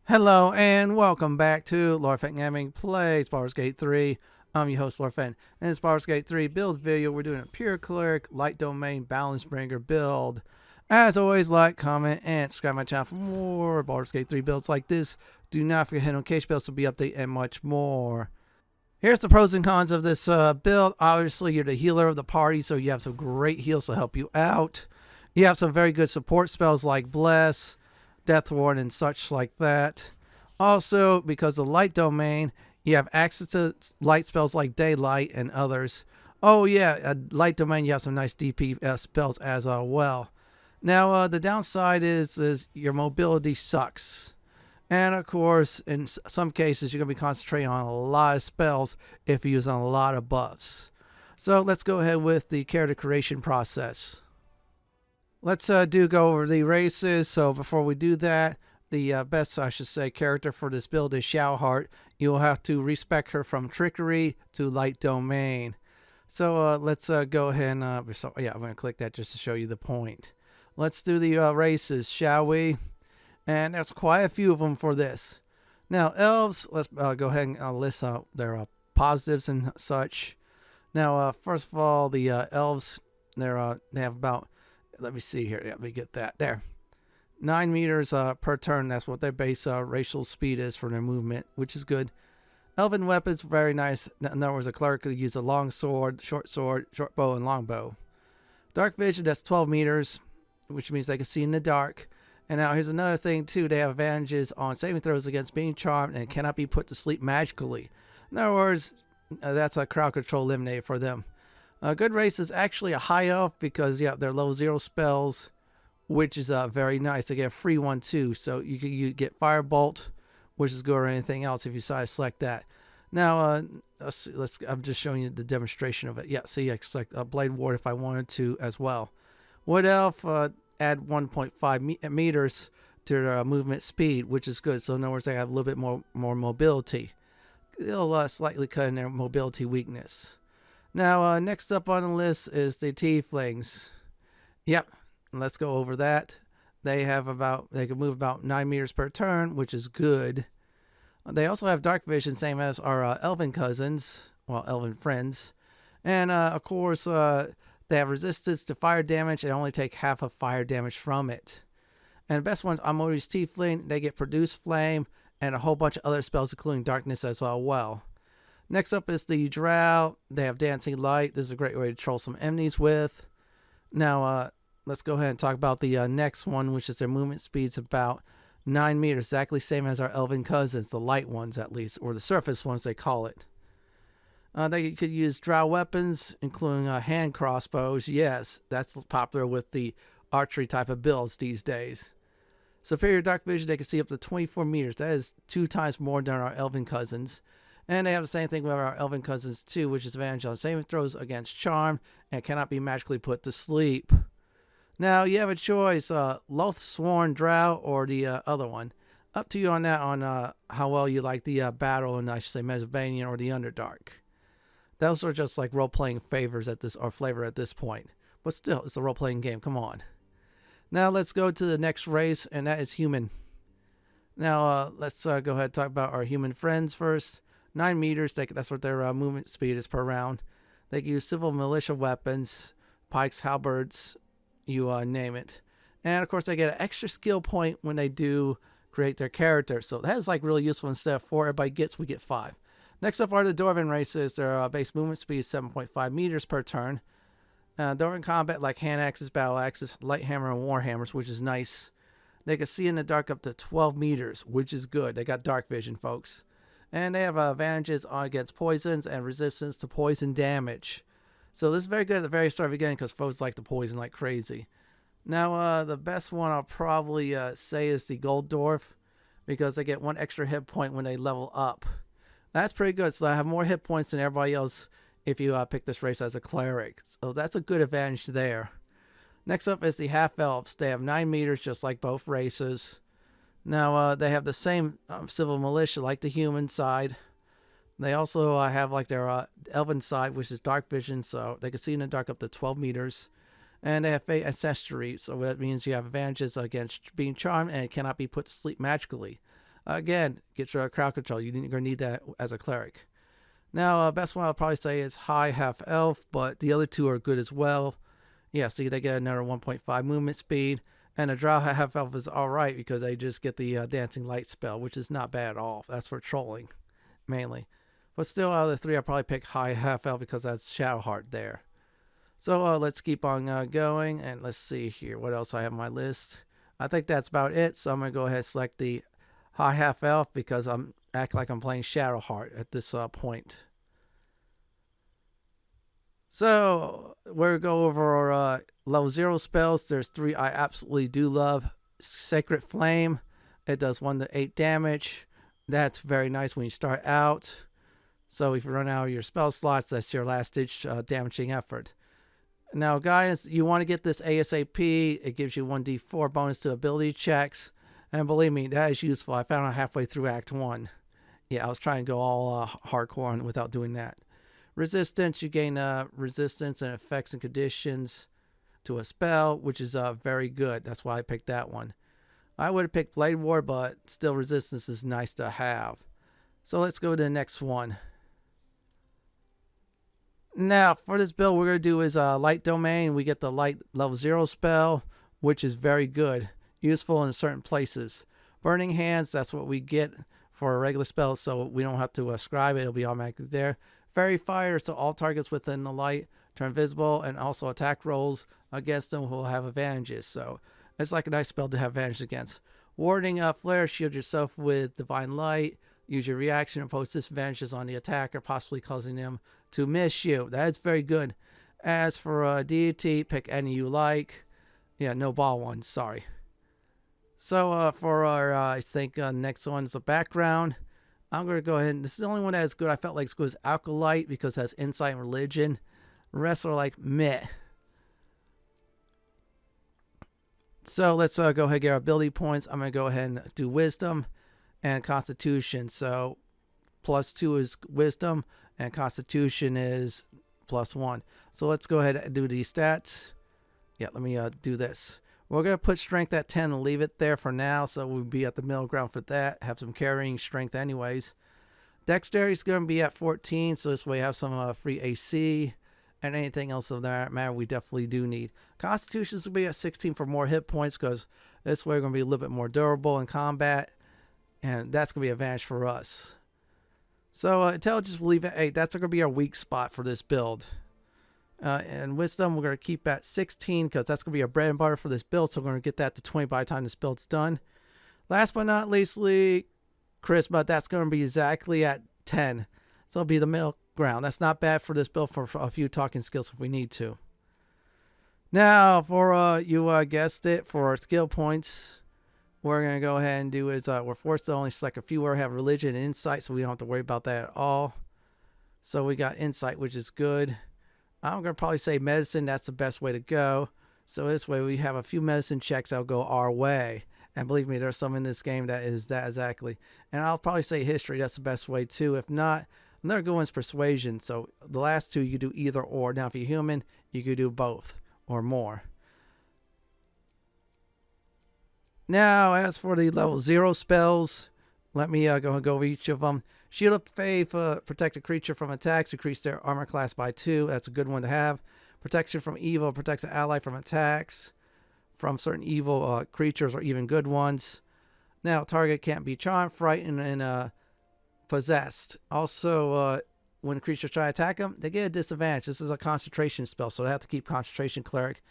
Hello and welcome back to Lord Fenton Gaming Plays Baldur's Gate 3. I'm your host, Lord Fenton. In this Baldur's Gate 3 build video, we're doing a pure cleric, light domain, balance bringer build. As always, like, comment, and subscribe to my channel for more Baldur's Gate 3 builds like this. Do not forget to hit notification bells to be updated and much more. Here's the pros and cons of this build. Obviously, you're the healer of the party, so you have some great heals to help you out. You have some very good support spells like Bless, Death Ward, and such like that. Also, because of the light domain, you have access to light spells like Daylight and others. Oh yeah, light domain, you have some nice DP spells as well. Now, the downside is your mobility sucks. And of course, in some cases, you're going to be concentrating on a lot of spells if you use on a lot of buffs. So let's go ahead with the character creation process. Let's go over the races. So before we do that, the best, I should say, character for this build is Shadowheart. You'll have to respec her from Trickery to Light Domain. So let's go ahead and, I'm going to click that just to show you the point. Let's do the races, shall we? And there's quite a few of them for this. Now, elves, let's go ahead and list out their positives and such. Now, first of all, the elves, they have about, let me see here. Yeah, let me get that. There. 9 meters per turn. That's what their base racial speed is for their movement, which is good. Elven weapons, very nice. In other words, a cleric could use a long sword, short bow, and long bow. Dark vision, that's 12 meters, which means they can see in the dark. And now here's another thing too. They have advantages on saving throws against being charmed and cannot be put to sleep magically. In other words, that's a crowd control eliminated for them. Good race is actually a high elf because they're low 0 spells, which is very nice. They get a free one too, so you get Firebolt, which is good, or anything else if you decide to select that. Now I'm just showing you the demonstration of it. Yeah, see, I select Blade Ward if I wanted to as well. Wood Elf, add 1.5 meters to their movement speed, which is good. So in other words, they have a little bit more mobility. It'll slightly cut in their mobility weakness. Now, next up on the list is the Tieflings. Yep, let's go over that. They can move about 9 meters per turn, which is good. They also have dark vision, same as our elven cousins, well, elven friends. And of course, they have resistance to fire damage and only take half of fire damage from it. And the best ones, Amori's Tiefling, they get Produce Flame and a whole bunch of other spells, including Darkness as well. Next up is the Drow. They have Dancing Light. This is a great way to troll some enemies with. Now, let's go ahead and talk about the next one, which is their movement speed's about 9 meters, exactly same as our elven cousins, the light ones at least, or the surface ones they call it. They could use drow weapons, including hand crossbows. Yes, that's popular with the archery type of builds these days. Superior dark vision, they can see up to 24 meters. That is 2 times more than our elven cousins. And they have the same thing with our elven cousins too, which is advantage on saving throws against charm and cannot be magically put to sleep. Now you have a choice, Loathsworn Drow or the other one. Up to you on that, on how well you like the battle, and I should say Mesopotamia or the Underdark. Those are just like role-playing favors at this, or flavor at this point. But still, it's a role-playing game. Come on. Now let's go to the next race, and that is human. Now let's go ahead and talk about our human friends first. 9 meters, that's what their movement speed is per round. They can use civil militia weapons, pikes, halberds, you name it. And of course, they get an extra skill point when they do create their character. So that is like really useful. Instead of 4 everybody gets, we get 5. Next up are the Dwarven races. Their base movement speed is 7.5 meters per turn. Dwarven combat like hand axes, battle axes, light hammer, and war hammers, which is nice. They can see in the dark up to 12 meters, which is good. They got dark vision, folks. And they have advantages against poisons and resistance to poison damage. So this is very good at the very start of the game because foes like to poison like crazy. Now, the best one I'll probably say is the Gold Dwarf, because they get 1 extra hit point when they level up. That's pretty good. So I have more hit points than everybody else if you pick this race as a cleric. So that's a good advantage there. Next up is the half-elves. They have 9 meters just like both races. Now, they have the same civil militia like the human side. They also have like their elven side, which is dark vision, so they can see in the dark up to 12 meters. And they have Fate Ancestry, so that means you have advantages against being charmed and it cannot be put to sleep magically. Again, get your crowd control. You're going to need that as a cleric. Now, best one I'll probably say is high half elf, but the other two are good as well. Yeah, see, they get another 1.5 movement speed. And a drow half elf is alright because they just get the dancing light spell, which is not bad at all. That's for trolling, mainly. But still, out of the three, I'll probably pick high half elf because that's Shadowheart there. So let's keep on going, and let's see here what else I have on my list. I think that's about it. So I'm gonna go ahead and select the high half elf because I'm act like I'm playing Shadowheart at this point. So we're going to go over our level 0 spells. There's 3 I absolutely do love. Sacred Flame. It does 1 to 8 damage. That's very nice when you start out. So if you run out of your spell slots, that's your last ditch damaging effort. Now guys, you want to get this ASAP. It gives you 1d4 bonus to ability checks. And believe me, that is useful. I found it halfway through Act 1. Yeah, I was trying to go all hardcore on without doing that. Resistance, you gain resistance and effects and conditions to a spell, which is very good. That's why I picked that one. I would have picked Blade War, but still resistance is nice to have. So let's go to the next one. Now, for this build, what we're going to do is Light Domain. We get the Light level 0 spell, which is very good. Useful in certain places. Burning Hands, that's what we get for a regular spell, so we don't have to ascribe it. It'll be automatically there. Fairy Fire, so all targets within the light turn visible, and also attack rolls against them will have advantages. So it's like a nice spell to have advantage against. Warding Flare, shield yourself with Divine Light. Use your reaction and post disadvantages on the attacker, possibly causing them to miss you. That is very good. As for Deity, pick any you like. Yeah, no ball one, sorry. So for our, I think next one is a background. I'm going to go ahead and this is the only one that is good. I felt like it's good as Acolyte because it has insight and religion. The rest are like meh. So let's go ahead and get our ability points. I'm going to go ahead and do Wisdom and Constitution. So +2 is Wisdom and Constitution is +1. So let's go ahead and do these stats. Yeah, let me do this. We're going to put strength at 10 and leave it there for now, so we'll be at the middle ground for that. Have some carrying strength anyways. Dexterity is going to be at 14, so this way you have some free AC. And anything else of that matter we definitely do need. Constitution is going to be at 16 for more hit points, because this way we're going to be a little bit more durable in combat. And that's going to be an advantage for us. So Intelligence we'll leave at 8. That's going to be our weak spot for this build. And Wisdom we're going to keep at 16 because that's going to be our bread and butter for this build. So we're going to get that to 20 by the time this build's done. Last but not leastly, Charisma. That's going to be exactly at 10. So it'll be the middle ground. That's not bad for this build for a few talking skills if we need to. Now for you guessed it, for our skill points, we're going to go ahead and do is we're forced to only select a few where we have religion and insight, so we don't have to worry about that at all. So we got insight, which is good. I'm going to probably say medicine. That's the best way to go. So this way we have a few medicine checks that'll go our way. And believe me, there's some in this game that is that exactly. And I'll probably say history. That's the best way too. If not, another good one's persuasion. So the last two you do either or. Now if you're human, you could do both or more. Now as for the level 0 spells, let me go over each of them. Shield of Faith, protect a creature from attacks, increase their armor class by 2. That's a good one to have. Protection from evil, protects an ally from attacks from certain evil creatures or even good ones. Now, target can't be charmed, frightened, and possessed. Also, when creatures try to attack them, they get a disadvantage. This is a concentration spell, so they have to keep concentration cleric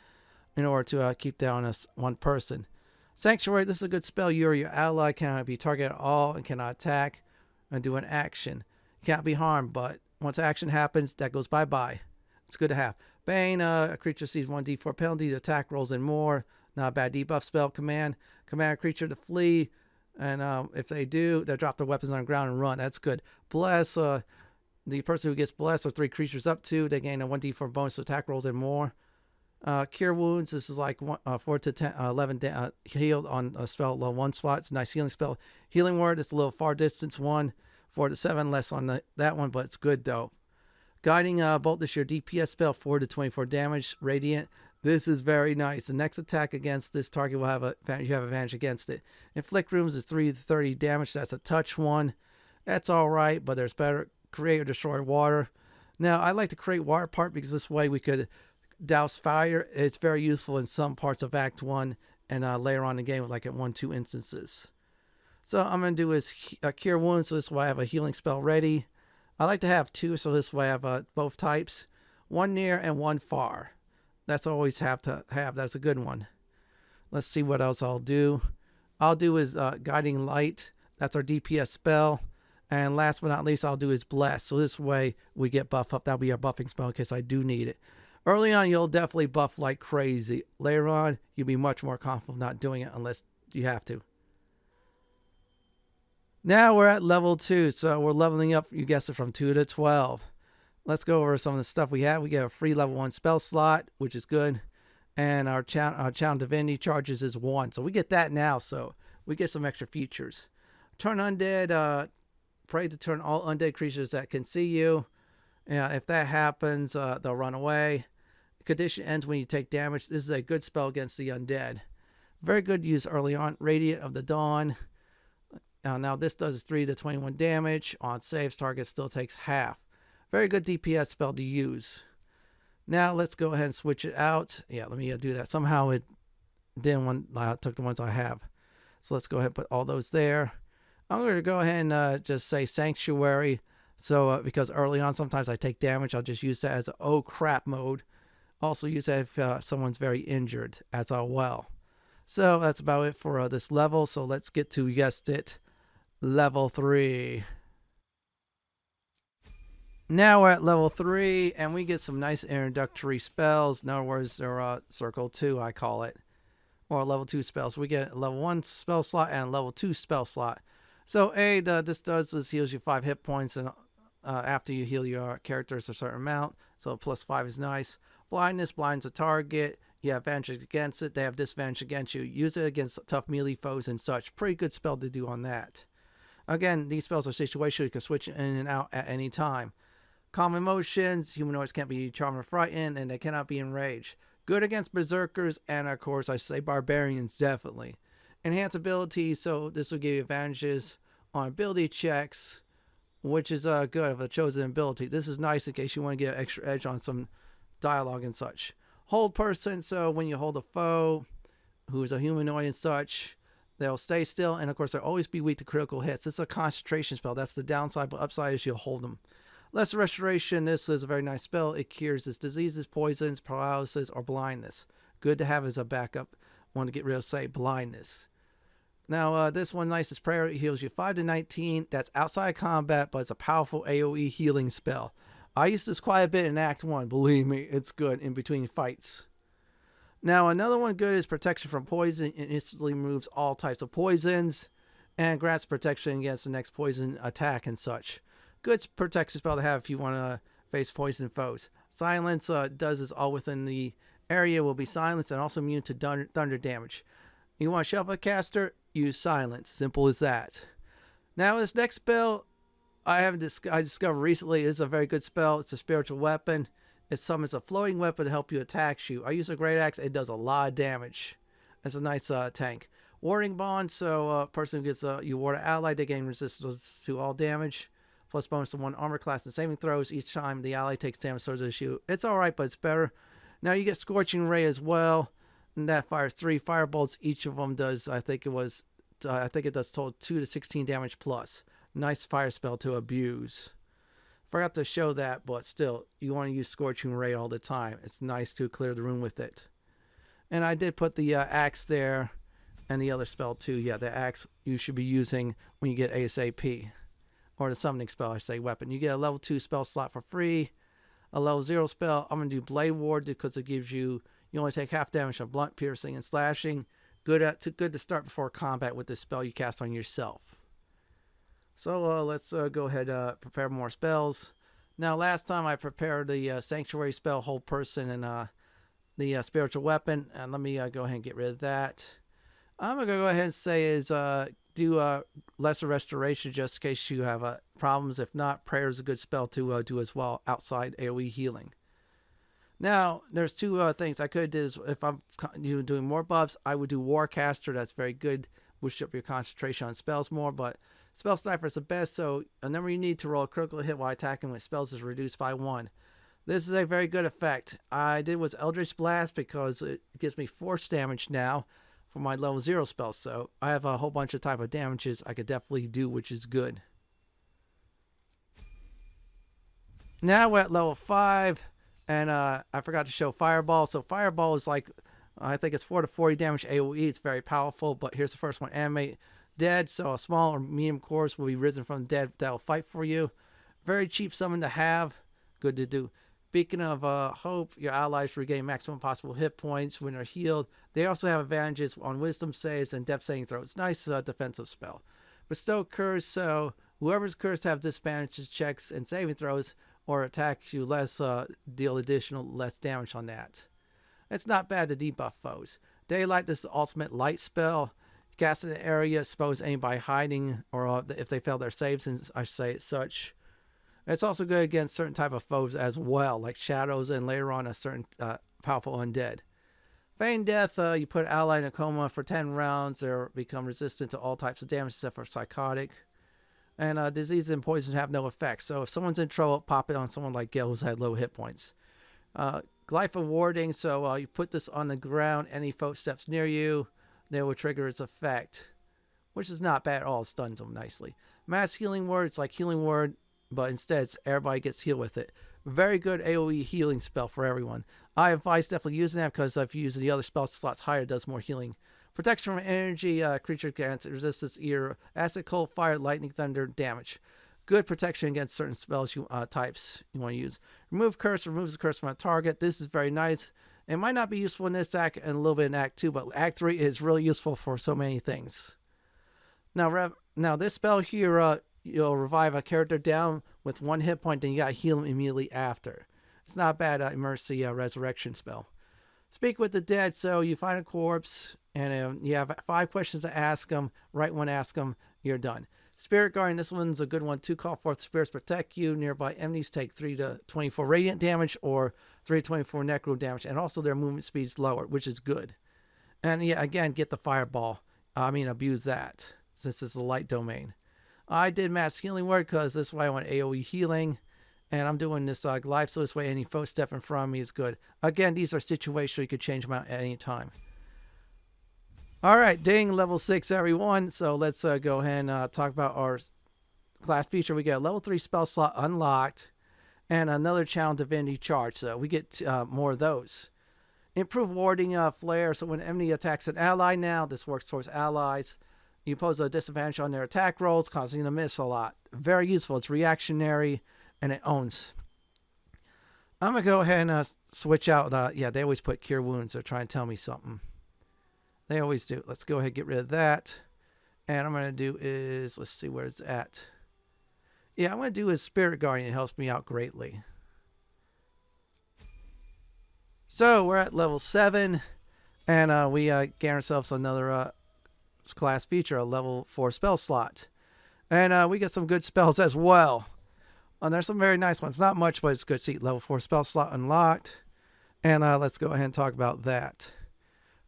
in order to keep down as one person. Sanctuary, this is a good spell. You or your ally cannot be targeted at all and cannot attack and do an action. Can't be harmed, but once action happens, that goes bye-bye. It's good to have. Bane, a creature sees 1d4 penalties, attack rolls, and more. Not a bad debuff spell. Command a creature to flee, and if they do, they drop their weapons on the ground and run. That's good. Bless, the person who gets blessed or 3 creatures up to, they gain a 1d4 bonus to attack rolls and more. Cure wounds, this is like 4 to 10, 11 healed on a spell level 1 spot. It's a nice healing spell. Healing word, it's a little far distance 1, 4 to 7 less on that one, but it's good though. Guiding bolt, this is your DPS spell, 4 to 24 damage. Radiant, This is very nice. The next attack against this target will have you have advantage against it. Inflict wounds is 3 to 30 damage. That's a touch one. That's all right, but there's better. Create or destroy water. Now, I like to create water part because this way we could douse fire. It's very useful in some parts of Act 1 and later on in the game, like at 1-2 instances. So I'm going to do is Cure Wounds, so this way I have a healing spell ready. I like to have 2, so this way I have both types. 1 near and 1 far. That's always have to have. That's a good one. Let's see what else I'll do. I'll do is Guiding Light. That's our DPS spell. And last but not least, I'll do is Bless. So this way we get buff up. That'll be our buffing spell in case I do need it. Early on, you'll definitely buff like crazy. Later on, you'll be much more confident not doing it unless you have to. Now we're at level 2. So we're leveling up, you guessed it, from 2 to 12. Let's go over some of the stuff we have. We get a free level 1 spell slot, which is good. And our Channel Divinity charges is 1. So we get that now. So we get some extra features. Turn Undead. Pray to turn all undead creatures that can see you. If that happens, they'll run away. Condition ends when you take damage. This is a good spell against the undead. Very good use early on. Radiant of the Dawn. Now this does 3 to 21 damage. On saves, target still takes half. Very good DPS spell to use. Now let's go ahead and switch it out. Yeah, let me do that. Somehow it didn't want. I took the ones I have. So let's go ahead and put all those there. I'm going to go ahead and just say Sanctuary. So because early on sometimes I take damage, I'll just use that as a oh crap mode. Also use that if someone's very injured as well. So that's about it for this level. So let's get to, you guessed it, level 3. Now we're at level 3 and we get some nice introductory spells. In other words, they're circle 2, I call it. Or level 2 spells. We get a level 1 spell slot and a level 2 spell slot. So this heals you 5 hit points and after you heal your characters a certain amount. So plus 5 is nice. Blindness blinds a target. You have advantage against it. They have disadvantage against you. Use it against tough melee foes and such. Pretty good spell to do on that. Again, these spells are situational. You can switch in and out at any time. Common motions. Humanoids can't be charmed or frightened, and they cannot be enraged. Good against berserkers, and of course, I should say barbarians, definitely. Enhance ability, so this will give you advantages on ability checks, which is good of a chosen ability. This is nice in case you want to get an extra edge on some dialogue and such. Hold person, so when you hold a foe who is a humanoid and such, they'll stay still, and of course they'll always be weak to critical hits. This is a concentration spell. That's the downside, but upside is you'll hold them. Lesser Restoration, this is a very nice spell. It cures diseases, poisons, paralysis, or blindness. Good to have as a backup. Want to get rid of, say, blindness. Now, this one, Nicest Prayer, it heals you 5 to 19. That's outside combat, but it's a powerful AoE healing spell. I used this quite a bit in Act 1. Believe me, it's good in between fights. Now, another one good is Protection from Poison. It instantly removes all types of poisons and grants protection against the next poison attack and such. Good protection spell to have if you want to face poison foes. Silence does is all within the area will be silenced and also immune to thunder damage. You want to shuffle a caster? Use Silence. Simple as that. Now this next spell I discovered recently is a very good spell. It's a spiritual weapon. It summons a floating weapon to help you attack you. I use a great axe. It does a lot of damage. It's a nice tank. Warding Bond. So a person who gets you ward an ally, they gain resistance to all damage. Plus bonus to 1 armor class and saving throws each time the ally takes damage, so does you. It's alright, but it's better. Now you get Scorching Ray as well. And that fires 3 firebolts. Each of them does, I think it does total 2 to 16 damage plus. Nice fire spell to abuse. Forgot to show that, but still, you want to use Scorching Ray all the time. It's nice to clear the room with it. And I did put the axe there and the other spell too. Yeah, the axe you should be using when you get ASAP. Or the summoning spell, I say weapon. You get a level 2 spell slot for free. A level 0 spell. I'm going to do Blade Ward because it gives you only take half damage on blunt, piercing, and slashing. Good to start before combat with this spell you cast on yourself. So let's go ahead prepare more spells. Now last time I prepared the Sanctuary spell, Hold Person, and the spiritual weapon. And let me go ahead and get rid of that. I'm going to go ahead and say is do Lesser Restoration just in case you have problems. If not, Prayer is a good spell to do as well outside AoE healing. Now, there's two things I could do. Is if I'm doing more buffs, I would do Warcaster. That's very good. Boost up your concentration on spells more. But Spell Sniper is the best, so a number you need to roll a critical hit while attacking with spells is reduced by 1. This is a very good effect. I did was Eldritch Blast because it gives me force damage now for my level 0 spells. So I have a whole bunch of type of damages I could definitely do, which is good. Now we're at level 5. And I forgot to show Fireball. So Fireball is like, I think it's 4 to 40 damage AoE. It's very powerful. But here's the first one. Animate dead. So a small or medium corpse will be risen from the dead that will fight for you. Very cheap summon to have. Good to do. Beacon of Hope. Your allies regain maximum possible hit points when they're healed. They also have advantages on wisdom saves and death saving throws. Nice defensive spell. Bestow Curse. So whoever's cursed have disadvantages checks and saving throws, or attacks you less, deal additional less damage on that. It's not bad to debuff foes. Daylight, this is the ultimate light spell. Cast in an area, expose anybody hiding, or if they fail their saves, and I say it such. It's also good against certain type of foes as well, like shadows and later on a certain powerful undead. Feign Death, you put an ally in a coma for 10 rounds. They become resistant to all types of damage except for psychotic. And disease and poison have no effect. So if someone's in trouble, pop it on someone like Gil who's had low hit points. Glyph Warding, so you put this on the ground. Any footsteps near you, they will trigger its effect, which is not bad at all. It stuns them nicely. Mass Healing Word, it's like Healing Word, but instead everybody gets healed with it. Very good AoE healing spell for everyone. I advise definitely using that because if you use the other spell slots higher, it does more healing. Protection from energy, creature grants resistance either acid, cold, fire, lightning, thunder, damage. Good protection against certain spells types you want to use. Remove curse, removes the curse from a target. This is very nice. It might not be useful in this act and a little bit in Act 2, but Act 3 is really useful for so many things. Now this spell here, you'll revive a character down with 1 hit point, then you gotta heal him immediately after. It's not a bad Mercy resurrection spell. Speak with the dead, so you find a corpse, and you have 5 questions to ask them. Right one, ask them, you're done. Spirit Guardian, this one's a good one too. Call forth spirits protect you. Nearby enemies take 3 to 24 radiant damage or 3 to 24 necro damage, and also their movement speed's lower, which is good. And yeah, again, get the Fireball. Abuse that, since it's a light domain. I did Mass Healing Word because this way I want AoE healing. And I'm doing this live, so this way any foe step in front of me is good. Again, these are situational. You could change them out at any time. All right, ding, level 6, everyone. So let's go ahead and talk about our class feature. We get a level 3 spell slot unlocked and another channel divinity charge. So we get more of those. Improve warding flare. So when an enemy attacks an ally now, this works towards allies. You pose a disadvantage on their attack rolls, causing them to miss a lot. Very useful. It's reactionary. And it owns. I'm going to go ahead and switch out. Yeah, they always put Cure Wounds. They're trying to tell me something. They always do. Let's go ahead and get rid of that. And I'm going to do is, let's see where it's at. Yeah, I'm going to do is Spirit Guardian. It helps me out greatly. So we're at level 7. And we get ourselves another class feature, a level 4 spell slot. And we get some good spells as well. And there's some very nice ones. Not much, but it's good to see. Level 4 spell slot unlocked. And let's go ahead and talk about that.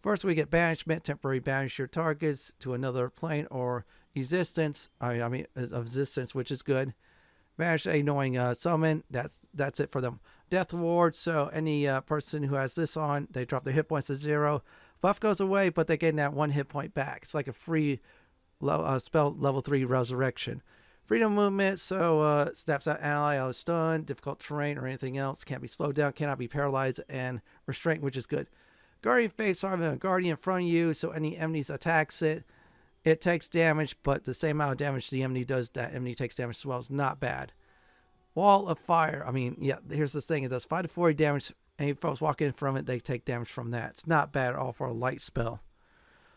First, we get Banishment. Temporary banish your targets to another plane or existence. Of existence, which is good. Banish a annoying summon. That's it for them. Death Ward. So any person who has this on, they drop their hit points to 0. Buff goes away, but they get that 1 hit point back. It's like a free spell level 3 resurrection. Freedom movement, so snaps out ally out of stun, difficult terrain, or anything else. Can't be slowed down, cannot be paralyzed, and restraint, which is good. Guardian face, arm a guardian in front of you, so any enemies attacks it. It takes damage, but the same amount of damage the enemy does, that enemy takes damage as well. It's not bad. Wall of fire. Here's the thing. It does 5 to 40 damage. Any folks walk in from it, they take damage from that. It's not bad at all for a light spell.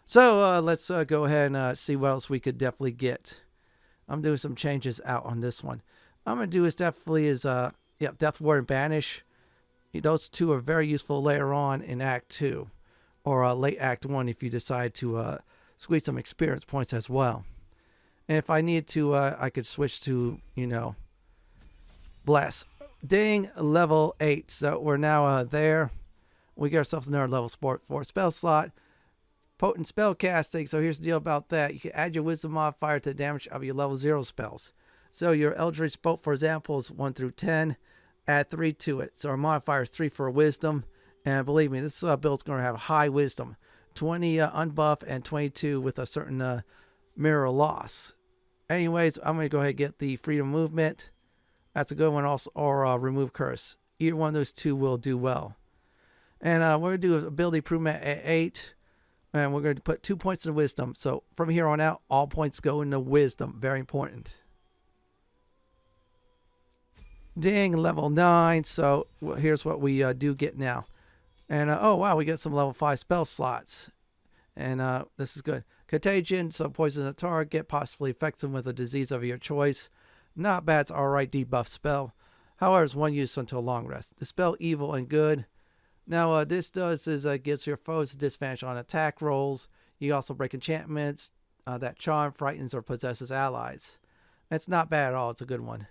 So let's go ahead and see what else we could definitely get. I'm doing some changes out on this one. I'm going to do is definitely is Death Ward and Banish. Those two are very useful later on in Act 2 or late Act 1 if you decide to squeeze some experience points as well. And if I need to, I could switch to, Bless. Ding, level 8. So we're now there. We get ourselves another level sport for spell slot. Potent spell casting. So here's the deal about that. You can add your wisdom modifier to the damage of your level 0 spells. So your Eldritch Bolt, for example, is 1 through 10. Add 3 to it. So our modifier is 3 for wisdom. And believe me, this build's going to have high wisdom. 20 unbuff and 22 with a certain mirror loss. Anyways, I'm going to go ahead and get the freedom movement. That's a good one also. Or remove curse. Either one of those two will do well. And we're going to do ability improvement at 8. And we're going to put 2 points in wisdom. So from here on out, all points go into wisdom. Very important. Ding, level 9. So here's what we do get now. And oh wow, we get some level 5 spell slots. And this is good. Contagion, so poison the target, possibly affects them with a disease of your choice. Not bad, it's alright debuff spell. However, it's one use until long rest. Dispel evil and good. Now this does is gives your foes a disadvantage on attack rolls. You also break enchantments. That charm frightens or possesses allies. It's not bad at all, it's a good one.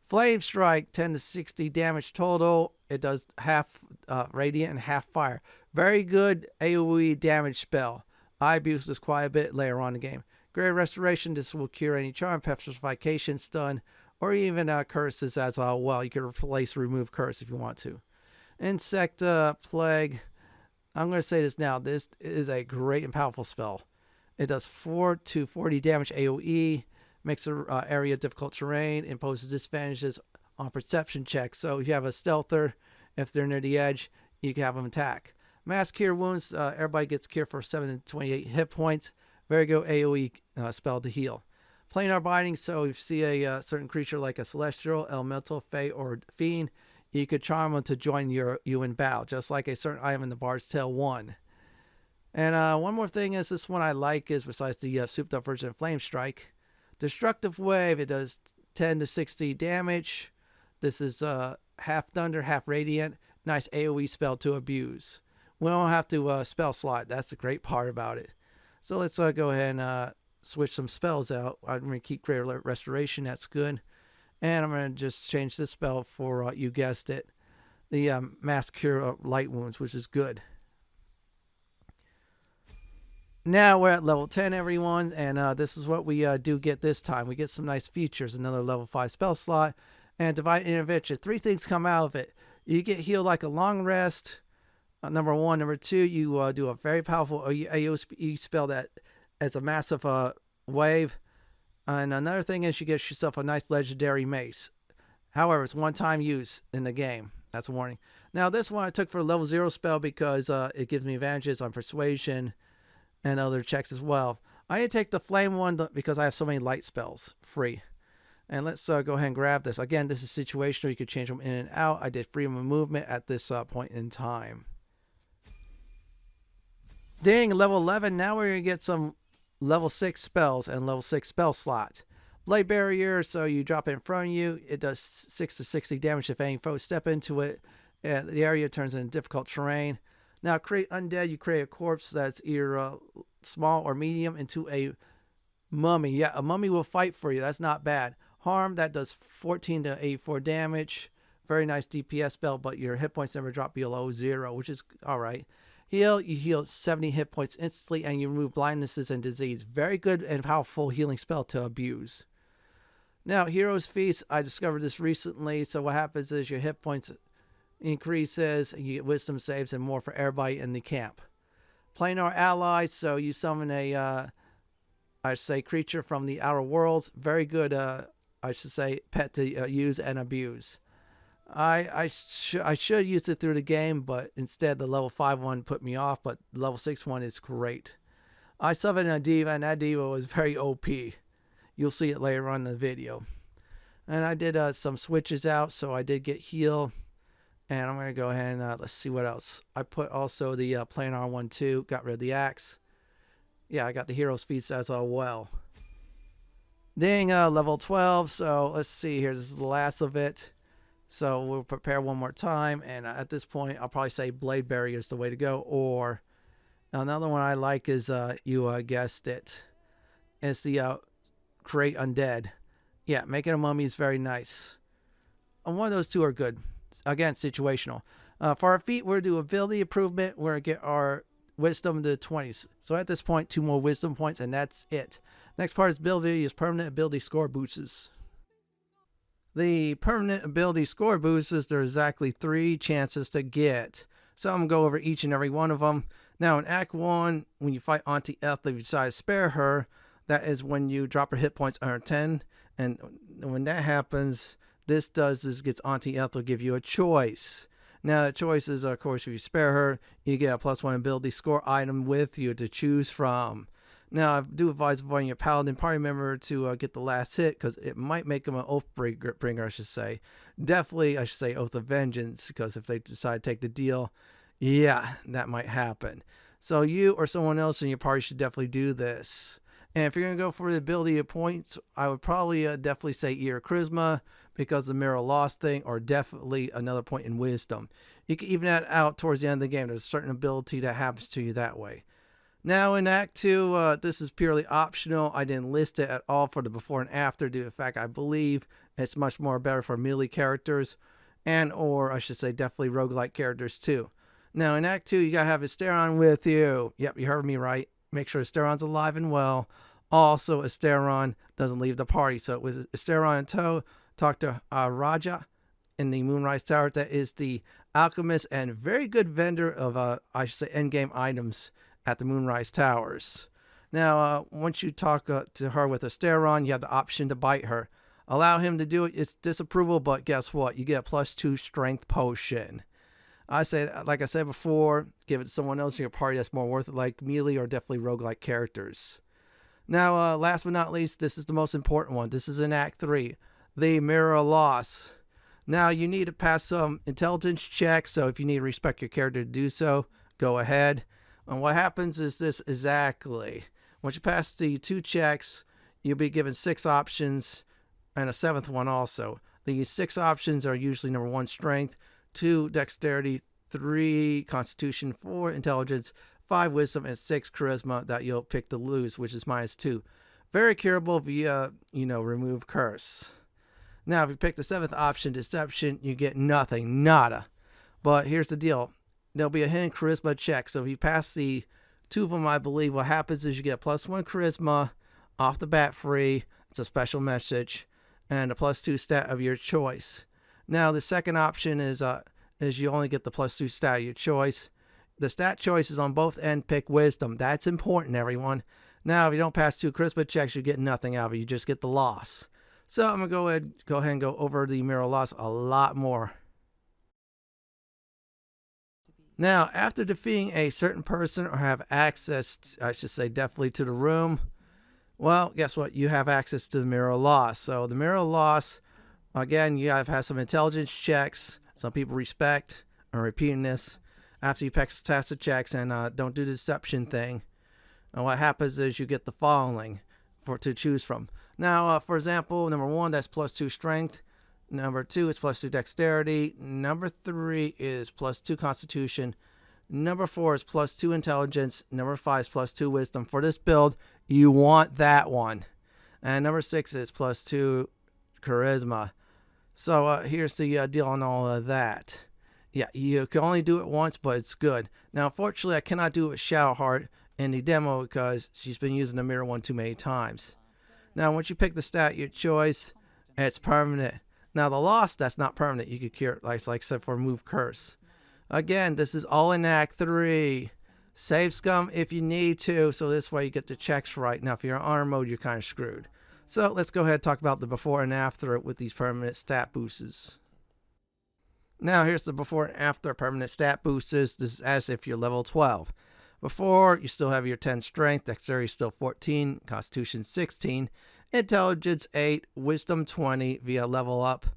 Flame Strike, 10 to 60 damage total. It does half radiant and half fire. Very good AoE damage spell. I abuse this quite a bit later on in the game. Great Restoration, this will cure any charm, petrification, stun, or even curses as well. You can replace remove curse if you want to. Insect Plague. I'm going to say this now. This is a great and powerful spell. It does 4 to 40 damage AoE. Makes an area difficult terrain, imposes disadvantages on perception checks. So if you have a stealther, if they're near the edge, you can have them attack. Mass Cure Wounds, everybody gets cure for 7 to 28 hit points. Very good AoE spell to heal. Planar Binding, so if you see a certain creature like a Celestial, Elemental, Fey, or Fiend, you could charm them to join you in battle, just like a certain item in the Bard's Tale 1. And one more thing is this one I like is, besides the souped up version of Flame Strike, Destructive Wave, it does 10 to 60 damage. This is half thunder, half radiant. Nice AoE spell to abuse. We don't have to spell slot. That's the great part about it. So let's go ahead and switch some spells out. I'm going to keep Great Restoration. That's good. And I'm going to just change this spell for, you guessed it, the Mass Cure Light Wounds, which is good. Now we're at level 10, everyone, and this is what we do get this time. We get some nice features, another level 5 spell slot, and Divine Intervention. 3 things come out of it. You get healed like a long rest, number 1. Number 2, you do a very powerful AoE spell that as a massive wave. And another thing is you get yourself a nice legendary mace. However, it's one-time use in the game. That's a warning. Now this one I took for a level 0 spell because it gives me advantages on persuasion and other checks as well. I didn't take the flame one because I have so many light spells free. And let's go ahead and grab this. Again, this is situational. You can change them in and out. I did freedom of movement at this point in time. Ding, level 11. Now we're going to get some level 6 spells and level 6 spell slots. Blade Barrier, so you drop it in front of you. It does 6 to 60 damage if any foes step into it. And the area turns into difficult terrain. Now, create undead. You create a corpse that's either small or medium into a mummy. Yeah, a mummy will fight for you. That's not bad. Harm, that does 14 to 84 damage. Very nice DPS spell, but your hit points never drop below 0, which is all right. Heal, you heal 70 hit points instantly, and you remove blindnesses and disease. Very good and powerful healing spell to abuse. Now, Hero's Feast, I discovered this recently. So what happens is your hit points increases, you get wisdom saves and more for everybody in the camp. Planar Ally, so you summon a, I say, creature from the outer worlds. Very good, I should say, pet to use and abuse. I should use it through the game, but instead the level 5 one put me off, but the level 6 one is great. I summoned a diva, and that diva was very OP. You'll see it later on in the video. And I did some switches out, so I did get heal. And I'm going to go ahead and let's see what else. I put also the planar one too. Got rid of the axe. Yeah, I got the Hero's Feast as well. Ding, level 12. So let's see here. This is the last of it. So we'll prepare one more time. And at this point, I'll probably say Blade Barrier is the way to go. Or another one I like is, you guessed it, is the Create Undead. Yeah, making a mummy is very nice. one of those two are good. Again, situational. For our feat, we're going to do ability improvement. We're going to get our wisdom to 20s. So at this point, 2 more wisdom points, and that's it. Next part is ability is permanent ability score boosts. The permanent ability score boosts, there's exactly 3 chances to get. So I'm going to go over each and every one of them. Now in Act 1, when you fight Auntie Ethel, if you decide to spare her, that is when you drop her hit points under 10. And when that happens, this gets Auntie Ethel to give you a choice. Now the choice is, of course, if you spare her, you get a +1 ability score item with you to choose from. Now, I do advise avoiding your paladin party member to get the last hit, because it might make them an Oathbreaker, I should say. Definitely, I should say Oath of Vengeance, because if they decide to take the deal, yeah, that might happen. So you or someone else in your party should definitely do this. And if you're going to go for the ability of points, I would probably definitely say either Charisma, because of the Mirror Loss thing, or definitely another point in Wisdom. You can even add out towards the end of the game. There's a certain ability that happens to you that way. Now in Act 2, this is purely optional. I didn't list it at all for the before and after due to the fact I believe it's much more better for melee characters, and or I should say definitely roguelike characters too. Now in Act 2, you gotta have Asteron with you. Yep, you heard me right. Make sure Asteron's alive and well. Also, Asteron doesn't leave the party. So with Asteron in tow, talk to Raja in the Moonrise Tower. That is the alchemist and very good vendor of, I should say, endgame items at the Moonrise Towers. Now, once you talk to her with Asteron, you have the option to bite her. Allow him to do it. It's disapproval, but guess what? You get a +2 strength potion. I say, like I said before, give it to someone else in your party that's more worth it, like melee or definitely roguelike characters. Now, last but not least, this is the most important one. This is in Act 3, the Mirror Loss. Now, you need to pass some intelligence checks, so if you need to respect your character to do so, go ahead. And what happens is this exactly. Once you pass the 2 checks, you'll be given 6 options and a 7th one also. The 6 options are usually number 1, strength, 2, dexterity, 3, constitution, 4, intelligence, 5, wisdom, and 6, charisma that you'll pick to lose, which is -2. Very curable via, remove curse. Now, if you pick the 7th option, deception, you get nothing, nada. But here's the deal. There'll be a hidden charisma check. So if you pass the 2 of them, I believe what happens is you get +1 charisma off the bat free. It's a special message. And a +2 stat of your choice. Now, the second option is you only get the +2 stat of your choice. The stat choice is on both ends. Pick wisdom. That's important, everyone. Now, if you don't pass 2 charisma checks, you get nothing out of it. You just get the loss. So I'm going to go ahead and go over the Mirror Loss a lot more. Now, after defeating a certain person or have access, I should say definitely to the room, well, guess what? You have access to the Mirror Loss. So the Mirror Loss, again, you have to have some intelligence checks. Some people respect. I'm repeating this. After you pass the checks and don't do the deception thing, and what happens is you get the following to choose from. Now, for example, number 1, that's +2 strength. Number 2 is +2 dexterity. Number 3 is +2 constitution. Number 4 is +2 intelligence. Number 5 is +2 wisdom. For this build, you want that one. And number 6 is +2 charisma. So here's the deal on all of that. Yeah, you can only do it once, but it's good. Now, unfortunately, I cannot do it with Shadowheart in the demo because she's been using the mirror one too many times. Now, once you pick the stat your choice, it's permanent. Now, the loss, that's not permanent. You could cure it, like I said, for remove curse. Again, this is all in Act 3. Save scum if you need to, so this way you get the checks right. Now, if you're in honor mode, you're kind of screwed. So let's go ahead and talk about the before and after with these permanent stat boosts. Now, here's the before and after permanent stat boosts. This is as if you're level 12. Before, you still have your 10 strength, dexterity still 14, constitution 16, intelligence 8, wisdom 20 via level up,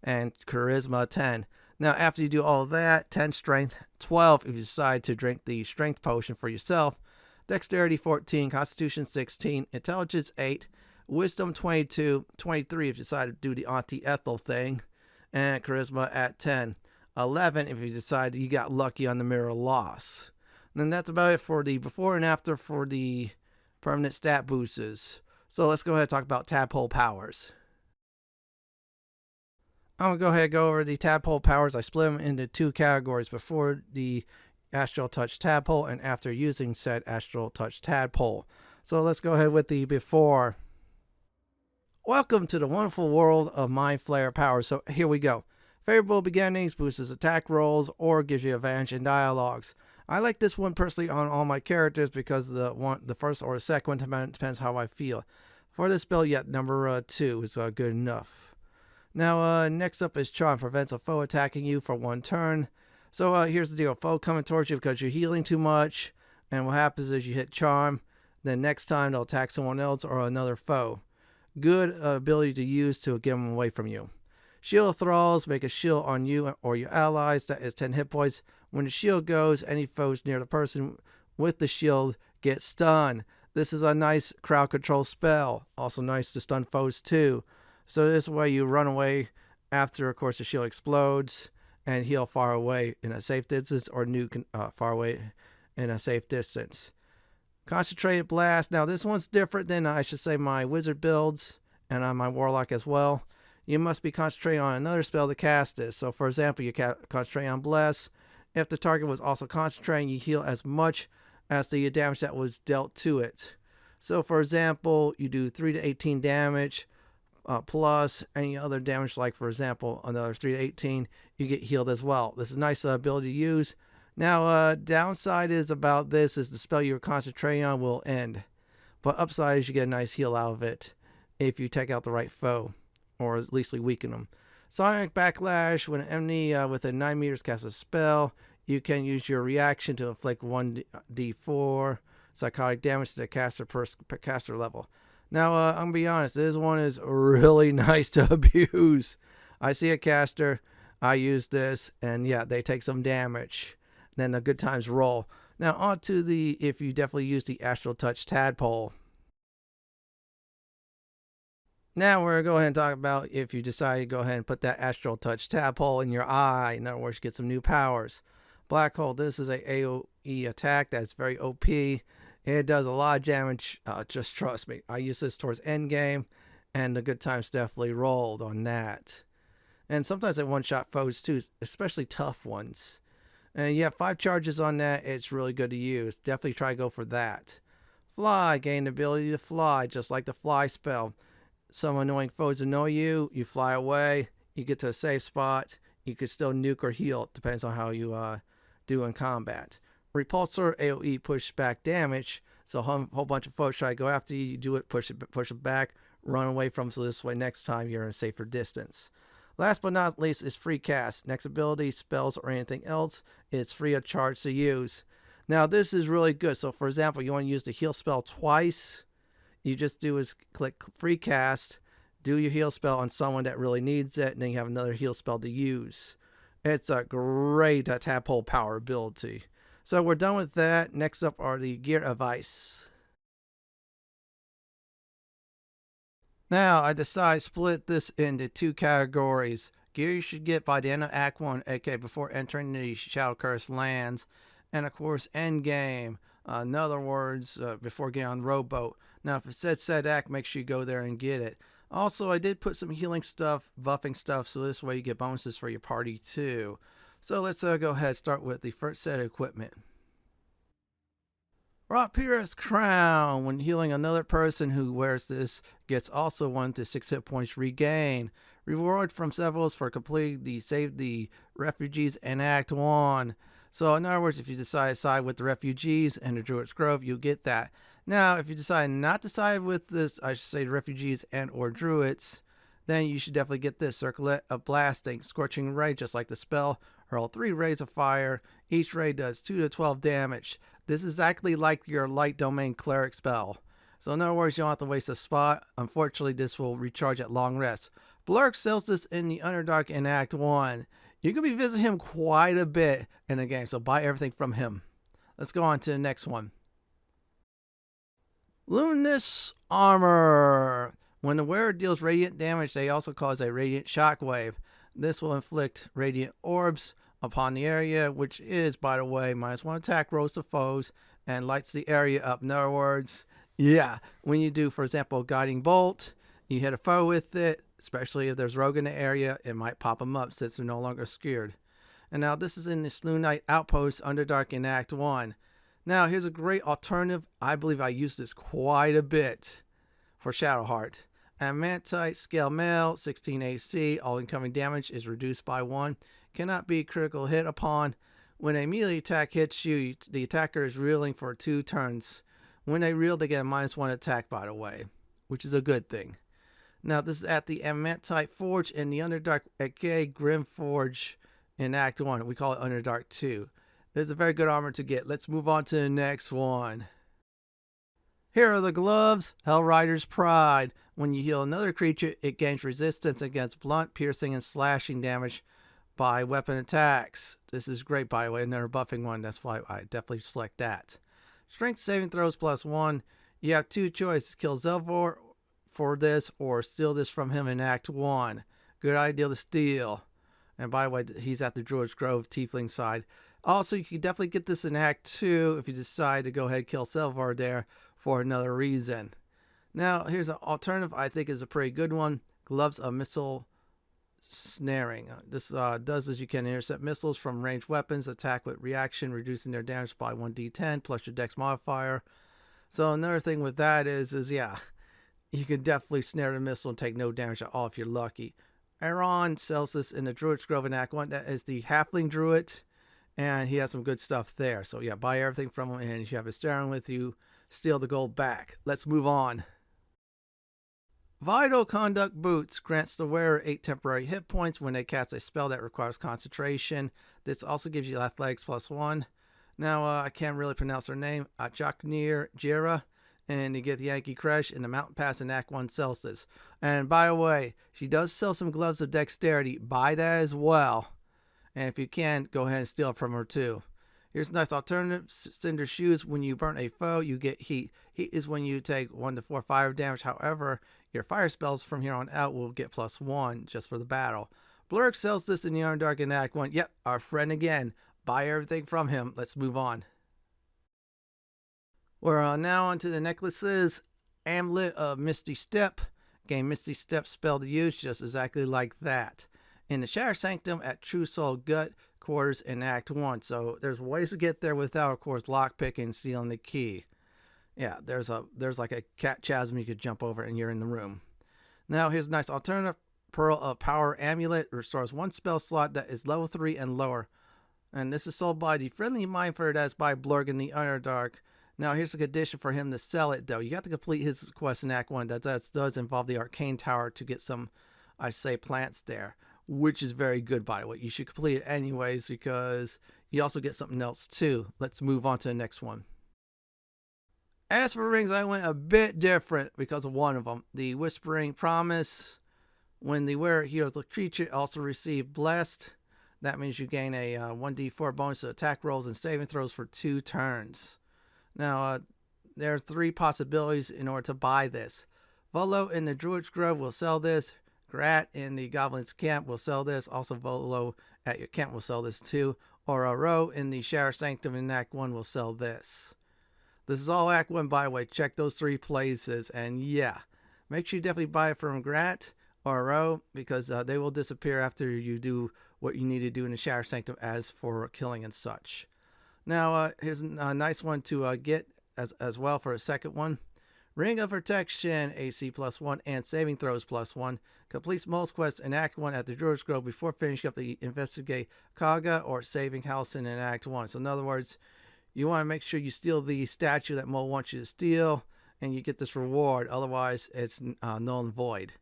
and charisma 10. Now, after you do all that, 10 strength, 12 if you decide to drink the strength potion for yourself, dexterity 14, constitution 16, intelligence 8, wisdom 22, 23 if you decide to do the Auntie Ethel thing, and charisma at 10. 11 if you decide you got lucky on the Mirror Loss. And then that's about it for the before and after for the permanent stat boosts. So let's go ahead and talk about Tadpole Powers. I'm going to go ahead and go over the Tadpole Powers. I split them into two categories: before the Astral Touch Tadpole and after using said Astral Touch Tadpole. So let's go ahead with the before. Welcome to the wonderful world of Mind Flayer powers. So here we go. Favorable beginnings, boosts attack rolls, or gives you advantage in dialogues. I like this one personally on all my characters because the first or the second one depends how I feel. For this spell, yet number 2 is good enough. Now, next up is Charm. Prevents a foe attacking you for 1 turn. So here's the deal. Foe coming towards you because you're healing too much. And what happens is you hit Charm. Then next time they'll attack someone else or another foe. Good ability to use to get them away from you. Shield thralls make a shield on you or your allies that is 10 hit points. When the shield goes, any foes near the person with the shield get stunned. This is a nice crowd control spell. Also nice to stun foes too. So this way you run away after, of course, the shield explodes and heal far away in a safe distance or nuke far away in a safe distance. Concentrated Blast. Now this one's different than, I should say, my wizard builds and on my warlock as well. You must be concentrating on another spell to cast this. So for example, you concentrate on Bless. If the target was also concentrating, you heal as much as the damage that was dealt to it. So for example, you do 3 to 18 damage plus any other damage, like for example another 3 to 18, you get healed as well. This is a nice ability to use. Now downside is about this is the spell you're concentrating on will end, but upside is you get a nice heal out of it if you take out the right foe, or at least weaken them. Sonic Backlash. When an enemy within 9 meters casts a spell, you can use your reaction to inflict 1d4 psychotic damage to the caster per caster level. Now, I'm going to be honest, this one is really nice to abuse. I see a caster, I use this, and yeah, they take some damage. Then the good times roll. Now, on to if you definitely use the Astral Touch Tadpole. Now we're going to go ahead and talk about if you decide to go ahead and put that Astral Touch Tadpole in your eye. In other words, get some new powers. Black Hole, this is a AoE attack that's very OP. It does a lot of damage, just trust me. I use this towards endgame, and the good times definitely rolled on that. And sometimes I one-shot foes too, especially tough ones. And you have 5 charges on that, it's really good to use. Definitely try to go for that. Fly, gain the ability to fly, just like the fly spell. Some annoying foes annoy you, you fly away, you get to a safe spot, you can still nuke or heal, depends on how you do in combat. Repulsor, AoE, push back damage, so a whole bunch of foes try to go after you, you do it, push it back, run away from, so this way next time you're in a safer distance. Last but not least is free cast. Next ability, spells, or anything else, it's free of charge to use. Now this is really good, so for example, you want to use the heal spell twice, you just do is click free cast, do your heal spell on someone that really needs it, and then you have another heal spell to use. It's a great Tadpole Power ability. So we're done with that. Next up are the gear advice. Now I decide to split this into 2 categories. Gear you should get by the end of Act 1, aka before entering the Shadow Curse lands, and of course end game. In other words, before getting on the rowboat. Now if it said act, make sure you go there and get it. Also, I did put some healing stuff, buffing stuff, so this way you get bonuses for your party too. So let's go ahead and start with the first set of equipment. Rapiera's Crown. When healing another person who wears this, gets also 1 to 6 hit points regained. Reward from Sevils for completing the Save the Refugees in Act 1. So in other words, if you decide to side with the refugees and the Druid's Grove, you'll get that. Now, if you decide not to side with this, I should say the refugees and or druids, then you should definitely get this. Circlet of Blasting, Scorching Ray, just like the spell. Hurl 3 rays of fire. Each ray does 2 to 12 damage. This is exactly like your Light Domain Cleric spell. So in other words, you don't have to waste a spot. Unfortunately, this will recharge at long rest. Blurk sells this in the Underdark in Act 1. You can be visiting him quite a bit in the game, so buy everything from him. Let's go on to the next one. Luminous Armor. When the wearer deals radiant damage, they also cause a radiant shockwave. This will inflict radiant orbs upon the area, which is, by the way, -1 attack rolls to foes and lights the area up. In other words, yeah, when you do, for example, Guiding Bolt, you hit a foe with it, especially if there's rogue in the area. It might pop them up since they're no longer scared. And now this is in the Slough Knight Outpost Underdark in Act 1. Now here's a great alternative. I believe I used this quite a bit for Shadowheart. Adamantite Scale Mail, 16 AC. All incoming damage is reduced by 1. Cannot be critical hit upon. When a melee attack hits you, the attacker is reeling for 2 turns. When they reel, they get a -1 attack, by the way, which is a good thing. Now, this is at the Adamantite Forge in the Underdark, aka Grim Forge in Act 1. We call it Underdark 2. This is a very good armor to get. Let's move on to the next one. Here are the gloves. Hellrider's Pride. When you heal another creature, it gains resistance against blunt, piercing, and slashing damage by weapon attacks. This is great, by the way. Another buffing one. That's why I definitely select that. Strength saving throws +1. You have 2 choices. Kill Zelvor for this or steal this from him in Act 1. Good idea to steal. And by the way, he's at the Druid's Grove Tiefling side. Also, you can definitely get this in Act 2 if you decide to go ahead and kill Zelvor there for another reason. Now, here's an alternative I think is a pretty good one. Gloves of Missile Snaring. This does as you can intercept missiles from ranged weapons, attack with reaction, reducing their damage by 1d10 plus your dex modifier. So another thing with that is yeah, you can definitely snare the missile and take no damage at all if you're lucky. Aaron sells this in the Druid's Grove in Act 1. That is the Halfling Druid, and he has some good stuff there. So yeah, buy everything from him, and if you have his staring with you, steal the gold back. Let's move on. Vital Conduct Boots grants the wearer 8 temporary hit points when they cast a spell that requires concentration. This also gives you athletics +1. Now, I can't really pronounce her name. Joknir Jira. And you get the Yankee Crash in the Mountain Pass in Act 1 sells this. And by the way, she does sell some gloves of dexterity. Buy that as well. And if you can, go ahead and steal from her too. Here's a nice alternative. Cinder Shoes. When you burn a foe, you get heat. Heat is when you take 1 to 4 fire damage. However, your fire spells from here on out will get +1 just for the battle. Blurk sells this in the Underdark in Act 1. Yep, our friend again. Buy everything from him. Let's move on. We're now on to the necklaces. Amulet of Misty Step. Gain Misty Step spell to use just exactly like that. In the Shatter Sanctum at True Soul Gut quarters in Act 1. So there's ways to get there without, of course, lockpicking and stealing the key. Yeah, there's like a cat chasm you could jump over and you're in the room. Now here's a nice alternative. Pearl of Power Amulet restores 1 spell slot that is level 3 and lower. And this is sold by the Friendly Mindford as by Blurg in the Underdark. Now here's a condition for him to sell it though. You have to complete his quest in Act 1. That does involve the Arcane Tower to get some, I say, plants there. Which is very good, by the way. You should complete it anyways because you also get something else too. Let's move on to the next one. As for rings, I went a bit different because of one of them. The Whispering Promise. When the wearer heals the creature, also receive Blessed. That means you gain a 1d4 bonus to attack rolls and saving throws for 2 turns. Now, there are 3 possibilities in order to buy this. Volo in the Druid's Grove will sell this. Grat in the Goblin's Camp will sell this. Also, Volo at your camp will sell this too. Or Aro in the Shatter Sanctum in Act 1 will sell this. This is all Act 1, by the way. Check those 3 places. And yeah, make sure you definitely buy it from Grat or Aro because they will disappear after you do what you need to do in the Shatter Sanctum as for killing and such. Now, here's a nice one to get as well for a second one. Ring of Protection, AC +1 and saving throws +1. Completes most quests in Act 1 at the Druid's Grove before finishing up the Investigate Kaga or saving Halsin in Act 1. So in other words, you want to make sure you steal the statue that Mo wants you to steal and you get this reward. Otherwise, it's null and void.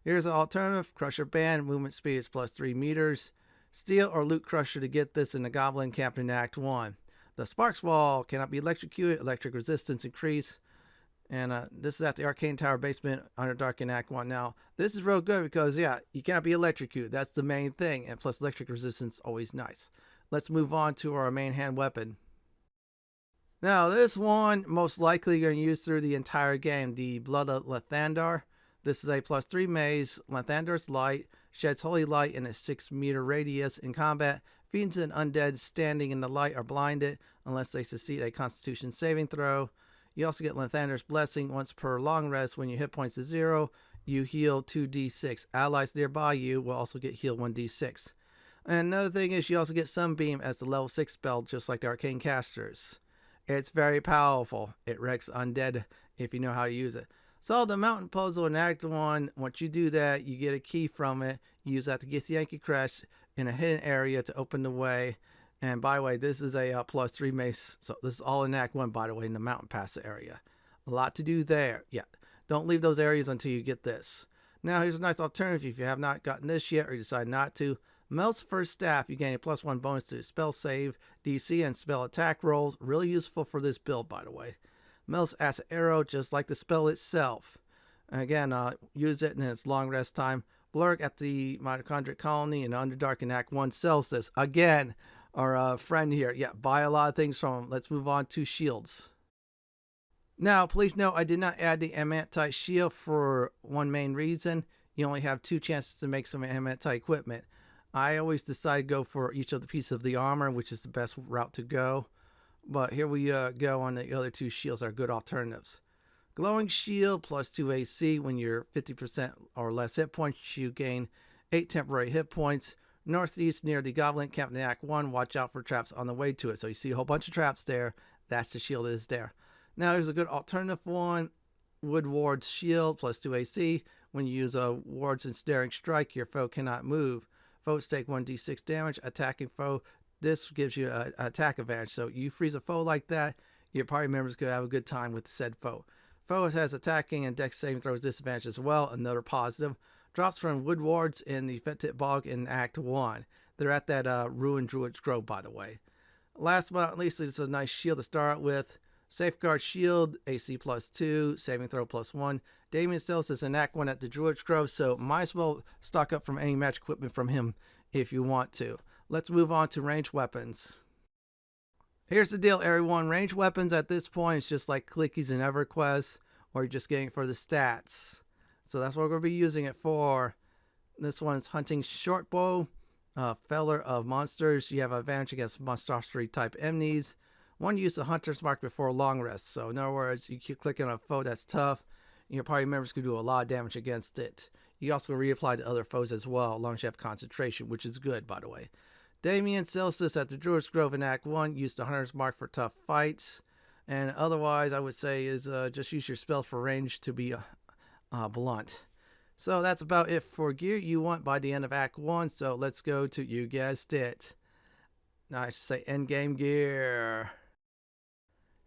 Here's an alternative. Crusher Band, movement speed is +3 meters. Steal or loot Crusher to get this in the Goblin Camp in Act 1. The Sparks Wall cannot be electrocuted. Electric resistance increase. And this is at the Arcane Tower basement, Underdark in Act 1. Now, this is real good because, yeah, you cannot be electrocuted. That's the main thing. And plus, electric resistance always nice. Let's move on to our main hand weapon. Now, this one, most likely you're going to use through the entire game. The Blood of Lathandar. This is a +3 maze. Lathandar's light. Sheds holy light in a 6-meter radius. In combat, fiends and undead standing in the light are blinded unless they succeed a Constitution saving throw. You also get Lathandar's Blessing once per long rest when your hit points is 0. you heal 2d6. Allies nearby you will also get healed 1d6. And another thing is you also get Sunbeam as the level 6 spell, just like the Arcane Casters. It's very powerful. It wrecks undead if you know how to use it. So the mountain puzzle in Act 1, once you do that, you get a key from it. You use that to get the Yankee Crash in a hidden area to open the way. And by the way, this is a +3 mace. So this is all in Act 1, by the way, in the mountain pass area. A lot to do there. Yeah, don't leave those areas until you get this. Now here's a nice alternative if you have not gotten this yet or you decide not to. Mel's First Staff, you gain a +1 bonus to spell save, DC, and spell attack rolls. Really useful for this build, by the way. Mel's Acid Arrow, just like the spell itself. Again, use it in its long rest time. Blurk at the Mitochondrial Colony in Underdark in Act 1 sells this. Again, our friend here. Yeah, buy a lot of things from him. Let's move on to shields. Now, please note I did not add the Amantite shield for one main reason. You only have 2 chances to make some Amantite equipment. I always decide to go for each of the pieces of the armor, which is the best route to go. But here we go on the other 2 shields are good alternatives. Glowing Shield +2 AC. When you're 50% or less hit points, you gain 8 temporary hit points. Northeast near the Goblin Camp in Act 1. Watch out for traps on the way to it. So you see a whole bunch of traps there. That's the shield that is there. Now there's a good alternative one. Wood Ward's Shield +2 AC. When you use a Ward's Ensnaring Strike, your foe cannot move. Foes take 1d6 damage. Attacking foe, this gives you an attack advantage. So you freeze a foe like that, your party members could have a good time with the said foe. Foe has attacking and dex saving throws disadvantage as well. Another positive. Drops from Wood Wards in the Fenton Bog in Act 1. They're at that Ruined Druid's Grove, by the way. Last but not least, it's a nice shield to start with. Safeguard Shield, AC +2, saving throw +1. Damien sells this in Act 1 at the Druid's Grove, so might as well stock up from any match equipment from him if you want to. Let's move on to ranged weapons. Here's the deal, everyone. Ranged weapons at this point is just like clickies in EverQuest, or you're just getting it for the stats. So that's what we're going to be using it for. This one's Hunting Shortbow, Feller of Monsters. You have advantage against monstrosity type enemies. One use the Hunter's Mark before long rest. So in other words, you keep clicking on a foe that's tough, your party members can do a lot of damage against it. You also reapply to other foes as well, as long as you have concentration, which is good, by the way. Damien sells this at the Druid's Grove in Act 1. Use the Hunter's Mark for tough fights. And otherwise, I would say is just use your spell for range to be blunt. So that's about it for gear you want by the end of Act 1. So let's go to, you guessed it, I should say endgame gear.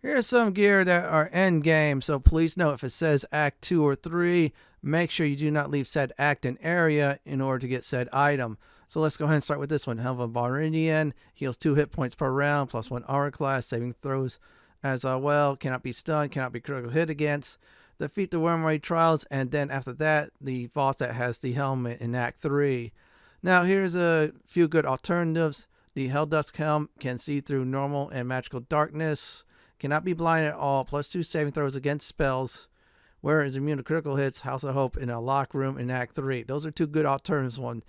Here's some gear that are endgame, so please note if it says Act 2 or 3, make sure you do not leave said act and area in order to get said item. So let's go ahead and start with this one. Helm of Barbarian, heals 2 hit points per round, +1 armor class, saving throws as well, cannot be stunned, cannot be critical hit against. Defeat the Wormray Trials, and then after that, the boss that has the helmet in Act 3. Now here's a few good alternatives. The Helldusk Helm can see through normal and magical darkness. Cannot be blind at all. +2 saving throws against spells. Where is immune to critical hits. House of Hope in a lock room in Act 3. Those are 2 good alternatives. One,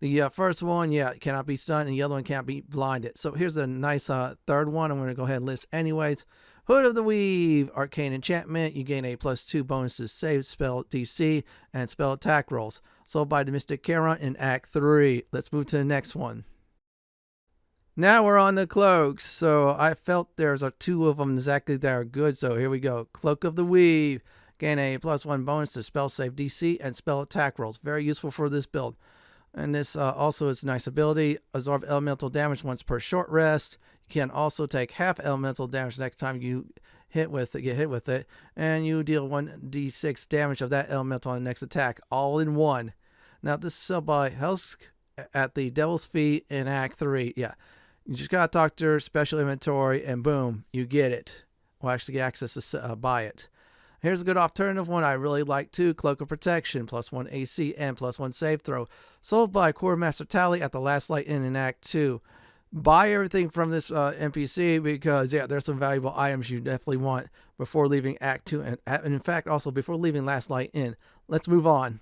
the first one, cannot be stunned, and the other one can't be blinded. So here's a nice third one. I'm going to go ahead and list anyways. Hood of the Weave, Arcane Enchantment. You gain a +2 bonus to save spell DC and spell attack rolls. Sold by the Mystic Charon in Act 3. Let's move to the next one. Now we're on the cloaks. So I felt there's 2 of them exactly that are good. So here we go. Cloak of the Weave. Gain a +1 bonus to spell save DC and spell attack rolls. Very useful for this build. And this also is a nice ability. Absorb elemental damage once per short rest. You can also take half elemental damage next time you get hit with it. And you deal 1d6 damage of that elemental on the next attack. All in one. Now this is sold by Helsk at the Devil's Feet in Act 3. Yeah. You just gotta talk to her, special inventory, and boom, you get it. We'll actually get access to buy it. Here's a good alternative one I really like too. Cloak of Protection, +1 AC and +1 save throw. Sold by Quartermaster Tally at the Last Light Inn in Act 2. Buy everything from this NPC because, there's some valuable items you definitely want before leaving Act 2. And in fact, also before leaving Last Light Inn. Let's move on.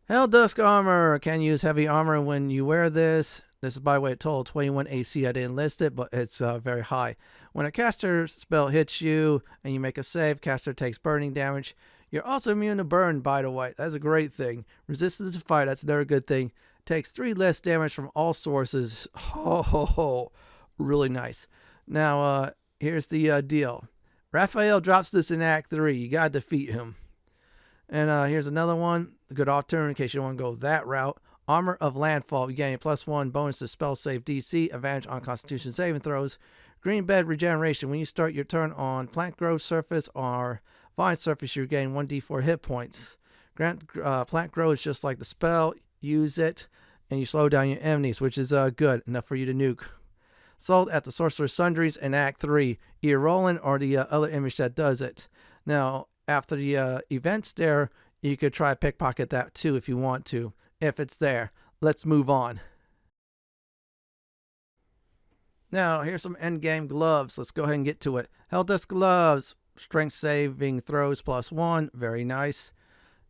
Helldusk Armor. Can use heavy armor when you wear this. This is by the way total 21 AC. I didn't list it, but it's very high. When a caster spell hits you and you make a save, caster takes burning damage. You're also immune to burn, by the way. That's a great thing. Resistance to fire, that's another good thing. Takes 3 less damage from all sources. Ho. Really nice. Now, here's the deal. Raphael drops this in Act 3. You gotta defeat him. And here's another one. A good alternative in case you don't want to go that route. Armor of Landfall. You gain a +1 bonus to spell save DC. Advantage on Constitution saving throws. Green Bed Regeneration. When you start your turn on plant growth surface or vine surface, you gain 1d4 hit points. Plant grows just like the spell. Use it, and you slow down your enemies, which is good. Enough for you to nuke. Sold at the Sorcerer's Sundries in Act 3. Either Roland or the other image that does it. Now, after the events there, you could try pickpocket that too if you want to, if it's there. Let's move on. Now, here's some endgame gloves. Let's go ahead and get to it. Helldust gloves. Strength saving throws +1. Very nice.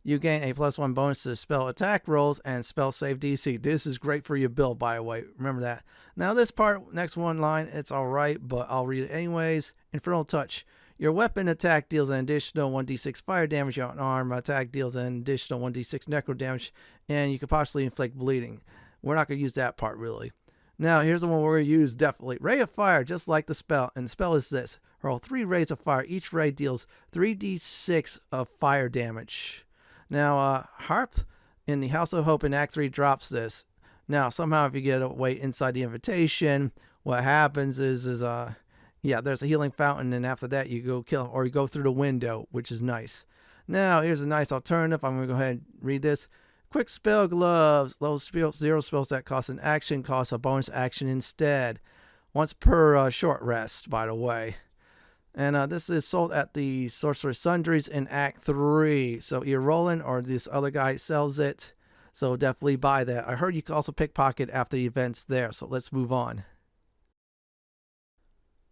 You gain a +1 bonus to spell attack rolls and spell save DC. This is great for your build, by the way. Remember that. Now, this part, next one line, it's alright, but I'll read it anyways. Infernal Touch. Your weapon attack deals an additional 1d6 fire damage. Your arm attack deals an additional 1d6 necro damage, and you could possibly inflict bleeding. We're not going to use that part, really. Now, here's the one we're going to use, definitely. Ray of Fire, just like the spell. And the spell is this. Hurl 3 rays of fire. Each ray deals 3d6 of fire damage. Now, Harp in the House of Hope in Act 3 drops this. Now, somehow if you get away inside the invitation, what happens is there's a healing fountain, and after that you go kill him, or you go through the window, which is nice. Now, here's a nice alternative. I'm going to go ahead and read this. Quick Spell Gloves. Those 0 spells that cost an action cost a bonus action instead. Once per short rest, by the way. And this is sold at the Sorcerer's Sundries in Act 3. So either Roland or this other guy sells it. So definitely buy that. I heard you can also pickpocket after the events there. So let's move on.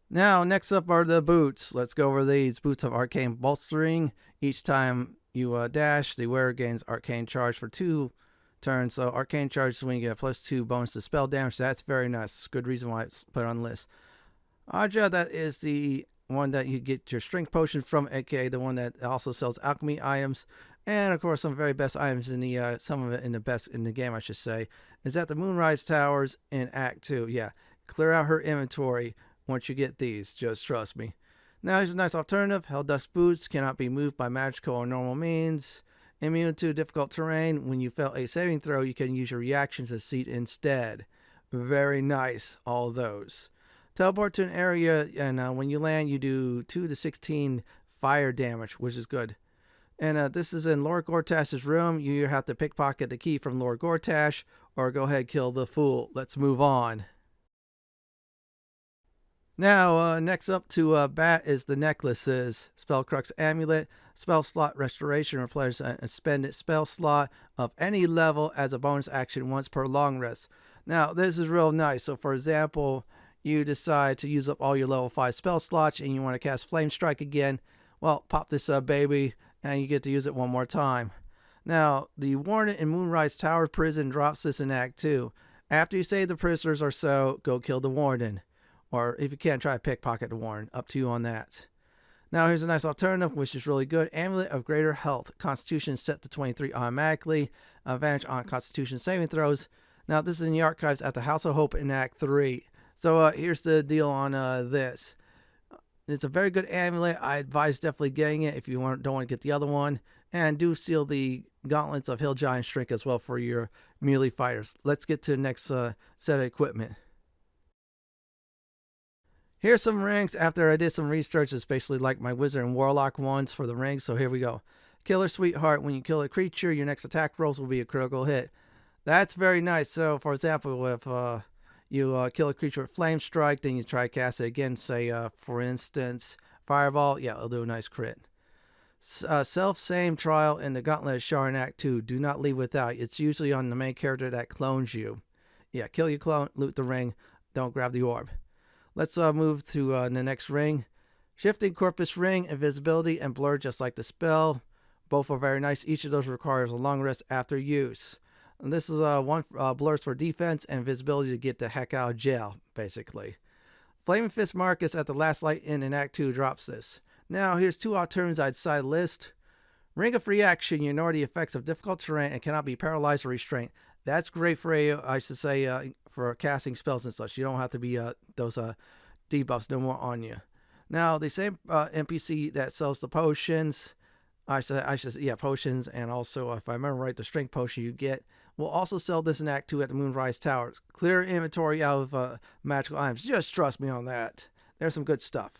Now, next up are the boots. Let's go over these. Boots of Arcane Bolstering. Each time you dash, the wearer gains Arcane Charge for 2 turns. So Arcane Charge is when you get a +2 bonus to spell damage. That's very nice. Good reason why it's put on the list. Aja, that is the one that you get your strength potion from, aka the one that also sells alchemy items, and of course some very best items in the some of it in the best in the game, I should say, is at the Moonrise Towers in Act 2. Yeah, clear out her inventory once you get these, just trust me. Now here's a nice alternative. Helldust boots cannot be moved by magical or normal means. Immune to difficult terrain. When you fail a saving throw, you can use your reactions as seat instead. Very nice, all those. Teleport to an area, and when you land, you do 2 to 16 fire damage, which is good. And this is in Lord Gortash's room. You have to pickpocket the key from Lord Gortash, or go ahead and kill the fool. Let's move on. Now, next up to bat is the necklaces. Spellcrux Amulet. Spell slot restoration. Replaces a spend spell slot of any level as a bonus action once per long rest. Now, this is real nice. So, for example, you decide to use up all your level 5 spell slots and you want to cast Flame Strike again. Well, pop this baby, and you get to use it one more time. Now, the Warden in Moonrise Tower Prison drops this in Act 2. After you save the prisoners or so, go kill the Warden. Or if you can't, try to pickpocket the Warden. Up to you on that. Now, here's a nice alternative, which is really good. Amulet of Greater Health. Constitution set to 23 automatically. Advantage on Constitution saving throws. Now, this is in the archives at the House of Hope in Act 3. So, here's the deal on this. It's a very good amulet. I advise definitely getting it if you don't want to get the other one. And do seal the gauntlets of Hill Giant Shrink as well for your melee fighters. Let's get to the next set of equipment. Here's some rings. After I did some research, it's basically like my Wizard and Warlock ones for the rings. So here we go. Killer Sweetheart. When you kill a creature, your next attack rolls will be a critical hit. That's very nice. So, for example, if you kill a creature with Flame Strike, then you try to cast it again, say, for instance, Fireball. Yeah, it'll do a nice crit. Self-same trial in the Gauntlet of Shar in Act 2. Do not leave without. It's usually on the main character that clones you. Yeah, kill your clone, loot the ring. Don't grab the orb. Let's move to the next ring. Shifting Corpus Ring, Invisibility, and Blur, just like the spell. Both are very nice. Each of those requires a long rest after use. And this is one Blurs for defense and Invisibility to get the heck out of jail, basically. Flaming Fist Marcus at the Last Light Inn in Act 2 drops this. Now, here's 2 alternatives I'd side list. Ring of Free Action, you ignore the effects of difficult terrain and cannot be paralyzed or restrained. That's great for I should say for casting spells and such. You don't have to be those debuffs no more on you. Now the same NPC that sells the potions, potions, and also if I remember right, the strength potion you get will also sell this in Act 2 at the Moonrise Towers. Clear inventory out of magical items. Just trust me on that. There's some good stuff.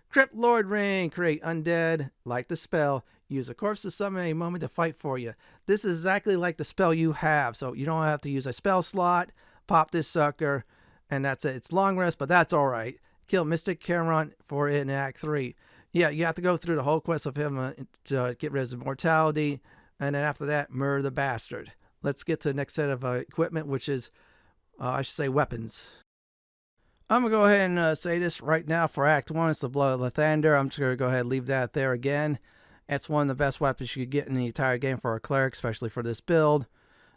Crypt Lord Ring, create undead, like the spell. Use a corpse to summon a moment to fight for you. This is exactly like the spell you have, so you don't have to use a spell slot. Pop this sucker, and that's it. It's long rest, but that's alright. Kill Mystic Cameron for it in Act 3. Yeah, you have to go through the whole quest of him to get rid of his mortality, and then after that, murder the bastard. Let's get to the next set of equipment, which is, weapons. I'm going to go ahead and say this right now for Act 1. It's the Blood of Lathander. I'm just going to go ahead and leave that there again. It's one of the best weapons you could get in the entire game for a cleric, especially for this build.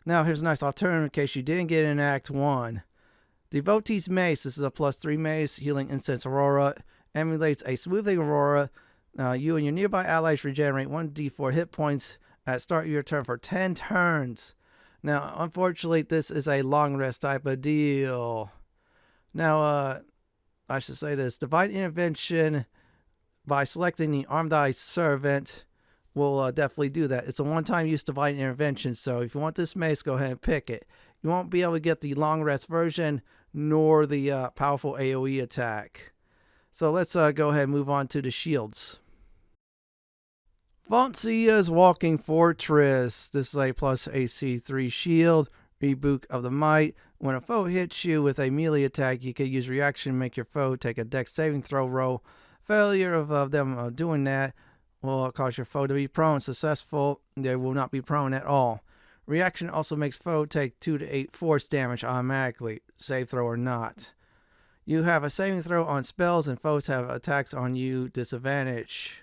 Now, here's a nice alternative in case you didn't get it in Act 1. Devotee's Mace. This is a +3 mace, healing Incense Aurora. Emulates a smoothing Aurora. You and your nearby allies regenerate 1d4 hit points at the start of your turn for 10 turns. Now, unfortunately, this is a long rest type of deal. Now, I should say this. Divine Intervention, by selecting the Arm Thy Servant, will definitely do that. It's a one-time use Divine Intervention, so if you want this mace, go ahead and pick it. You won't be able to get the long rest version, nor the powerful AoE attack. So let's go ahead and move on to the shields. Foncia's Walking Fortress. This is a plus AC 3 shield. Rebuke of the Might. When a foe hits you with a melee attack, you can use reaction to make your foe take a dex saving throw roll. Failure of them doing that will cause your foe to be prone. Successful, they will not be prone at all. Reaction also makes foe take 2 to 8 force damage automatically, save throw or not. You have a saving throw on spells and foes have attacks on you disadvantage.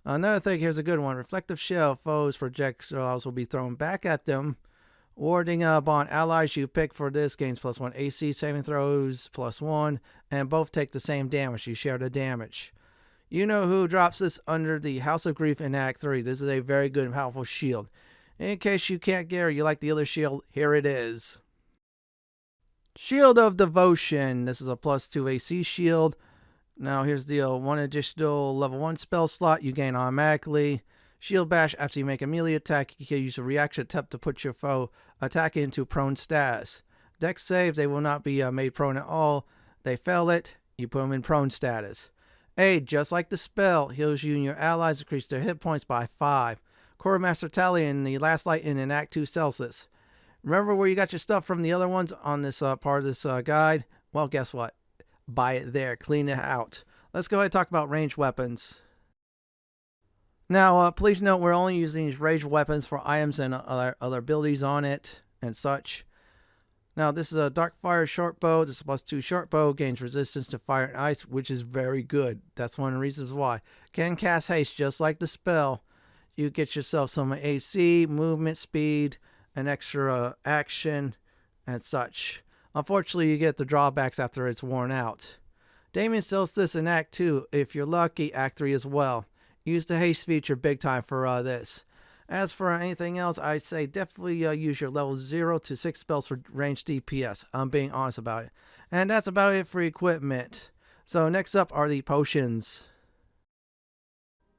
Another thing, here's a good one. Reflective Shell. Foes' projectiles will be thrown back at them. Warding upon allies you pick for this gains +1 AC, saving throws +1, and both take the same damage. You share the damage. You know who drops this under the House of Grief in Act 3. This is a very good and powerful shield. In case you can't get her, you like the other shield, here it is. Shield of Devotion. This is a +2 AC shield. Now here's the deal. One additional level 1 spell slot you gain automatically. Shield Bash. After you make a melee attack, you can use a reaction attempt to put your foe attack into prone status. Dex save, they will not be made prone at all. They fail it, you put them in prone status. Aid, just like the spell, heals you and your allies, increase their hit points by 5. Quartermaster Talion, the last light in Act 2 sells this. Remember where you got your stuff from the other ones on this part of this guide? Well, guess what? Buy it there. Clean it out. Let's go ahead and talk about ranged weapons. Now, please note we're only using these ranged weapons for items and other abilities on it and such. Now, this is a Darkfire Shortbow. This is +2 Shortbow. Gains resistance to fire and ice, which is very good. That's one of the reasons why. Can cast haste just like the spell. You get yourself some AC, movement speed, an extra action, and such. Unfortunately, you get the drawbacks after it's worn out. Damien sells this in Act 2. If you're lucky, Act 3 as well. Use the haste feature big time for this. As for anything else, I'd say definitely use your level 0 to 6 spells for ranged DPS. I'm being honest about it. And that's about it for equipment. So next up are the potions.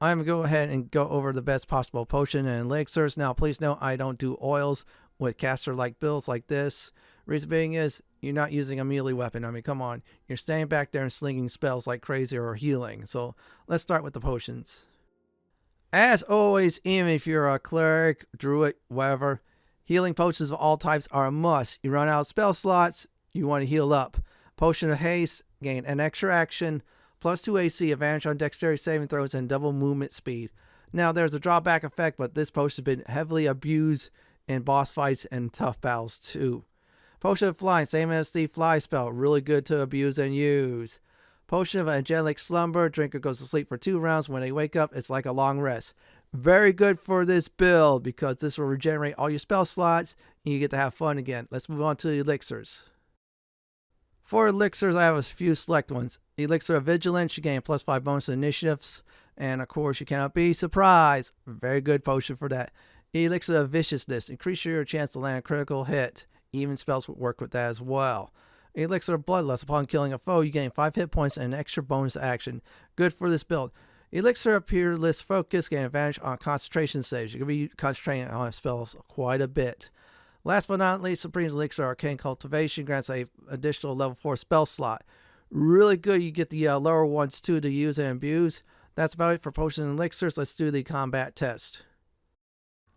I'm going to go ahead and go over the best possible potion and elixirs. Now, please note I don't do oils with caster-like builds like this. Reason being is you're not using a melee weapon. I mean, come on. You're staying back there and slinging spells like crazy or healing. So let's start with the potions. As always, even if you're a cleric, druid, whatever, healing potions of all types are a must. You run out of spell slots, you want to heal up. Potion of Haste, gain an extra action, +2 AC, advantage on dexterity saving throws, and double movement speed. Now, there's a drawback effect, but this potion has been heavily abused in boss fights and tough battles too. Potion of Flying, same as the Fly spell, really good to abuse and use. Potion of Angelic Slumber, drinker goes to sleep for 2 rounds. When they wake up, it's like a long rest. Very good for this build because this will regenerate all your spell slots and you get to have fun again. Let's move on to the elixirs. For elixirs, I have a few select ones. Elixir of Vigilance, you gain +5 bonus to initiatives. And of course, you cannot be surprised. Very good potion for that. Elixir of Viciousness, increase your chance to land a critical hit. Even spells would work with that as well. Elixir of Bloodlust, upon killing a foe, you gain 5 hit points and an extra bonus action. Good for this build. Elixir of Peerless Focus, gain advantage on concentration saves. You're going to be concentrating on spells quite a bit. Last but not least, Supreme Elixir Arcane Cultivation grants a additional level 4 spell slot. Really good. You get the lower ones too to use and abuse. That's about it for potions and elixirs. Let's do the combat test.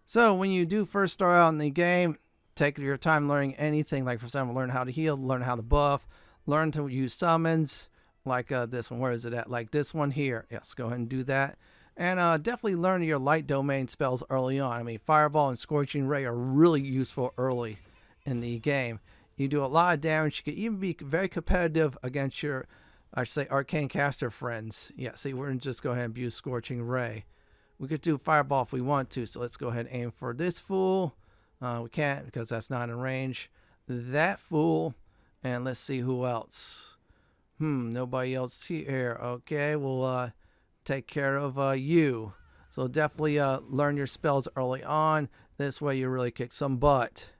So when you do first start out in the game, take your time learning anything. Like for example, learn how to heal, learn how to buff, learn to use summons. Like this one, where is it at? Like this one here. Yes, go ahead and do that. And definitely learn your light domain spells early on. I mean, Fireball and Scorching Ray are really useful early in the game. You do a lot of damage. You can even be very competitive against your, I should say, arcane caster friends. Yeah, see, we're going to just go ahead and use Scorching Ray. We could do Fireball if we want to, so let's go ahead and aim for this fool. We can't because that's not in range. That fool. And let's see who else. Nobody else here. Okay, we'll take care of you. So definitely learn your spells early on. This way you really kick some butt.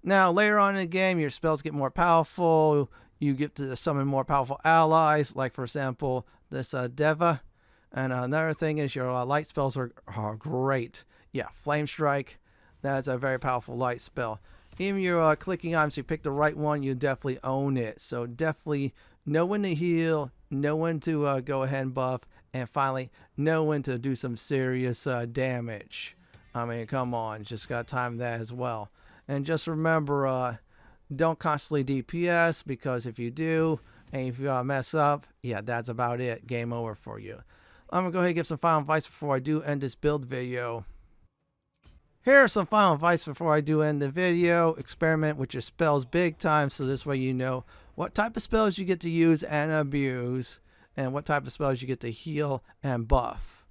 Now later on in the game, your spells get more powerful. You get to summon more powerful allies, like for example this Deva. And another thing is your light spells are great. Yeah, Flame Strike. That's a very powerful light spell. Even your clicking items, you pick the right one, you definitely own it. So definitely know when to heal, know when to go ahead and buff, and finally know when to do some serious damage. I mean, come on, just got to time that as well. And just remember, don't constantly DPS, because if you do, and if you mess up, yeah, that's about it. Game over for you. I'm going to go ahead and give some final advice before I do end this build video. Here are some final advice before I do end the video. Experiment with your spells big time, so this way you know what type of spells you get to use and abuse, and what type of spells you get to heal and buff.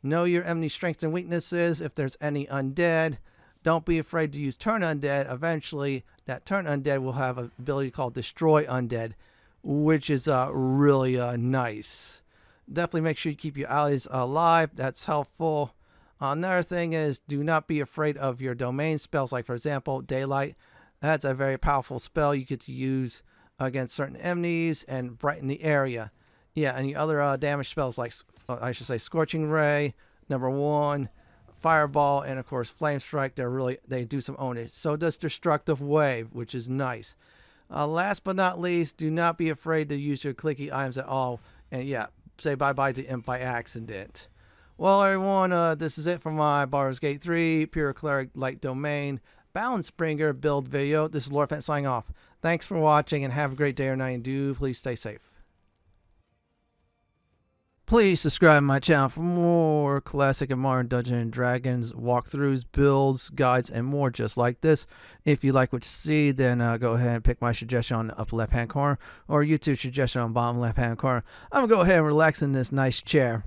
Know your enemy strengths and weaknesses. If there's any undead, don't be afraid to use turn undead. Eventually, that turn undead will have an ability called Destroy Undead, which is really nice. Definitely make sure you keep your allies alive. That's helpful. Another thing is, do not be afraid of your domain spells. Like for example, Daylight. That's a very powerful spell you get to use against certain enemies and brighten the area. Yeah, and the other damage spells like, I should say, Scorching Ray, number 1, Fireball, and of course Flame Strike. They do some ownage. So does Destructive Wave, which is nice. Last but not least, do not be afraid to use your clicky items at all. And yeah, say bye-bye to Imp by accident. Well, everyone, this is it for my Baldur's Gate 3 Pure Cleric Light Domain Balance Bringer build video. This is Lord Fenton signing off. Thanks for watching and have a great day or night, and do please stay safe. Please subscribe to my channel for more classic and modern Dungeons & Dragons walkthroughs, builds, guides, and more just like this. If you like what you see, then go ahead and pick my suggestion on the upper left-hand corner or YouTube suggestion on the bottom left-hand corner. I'm going to go ahead and relax in this nice chair.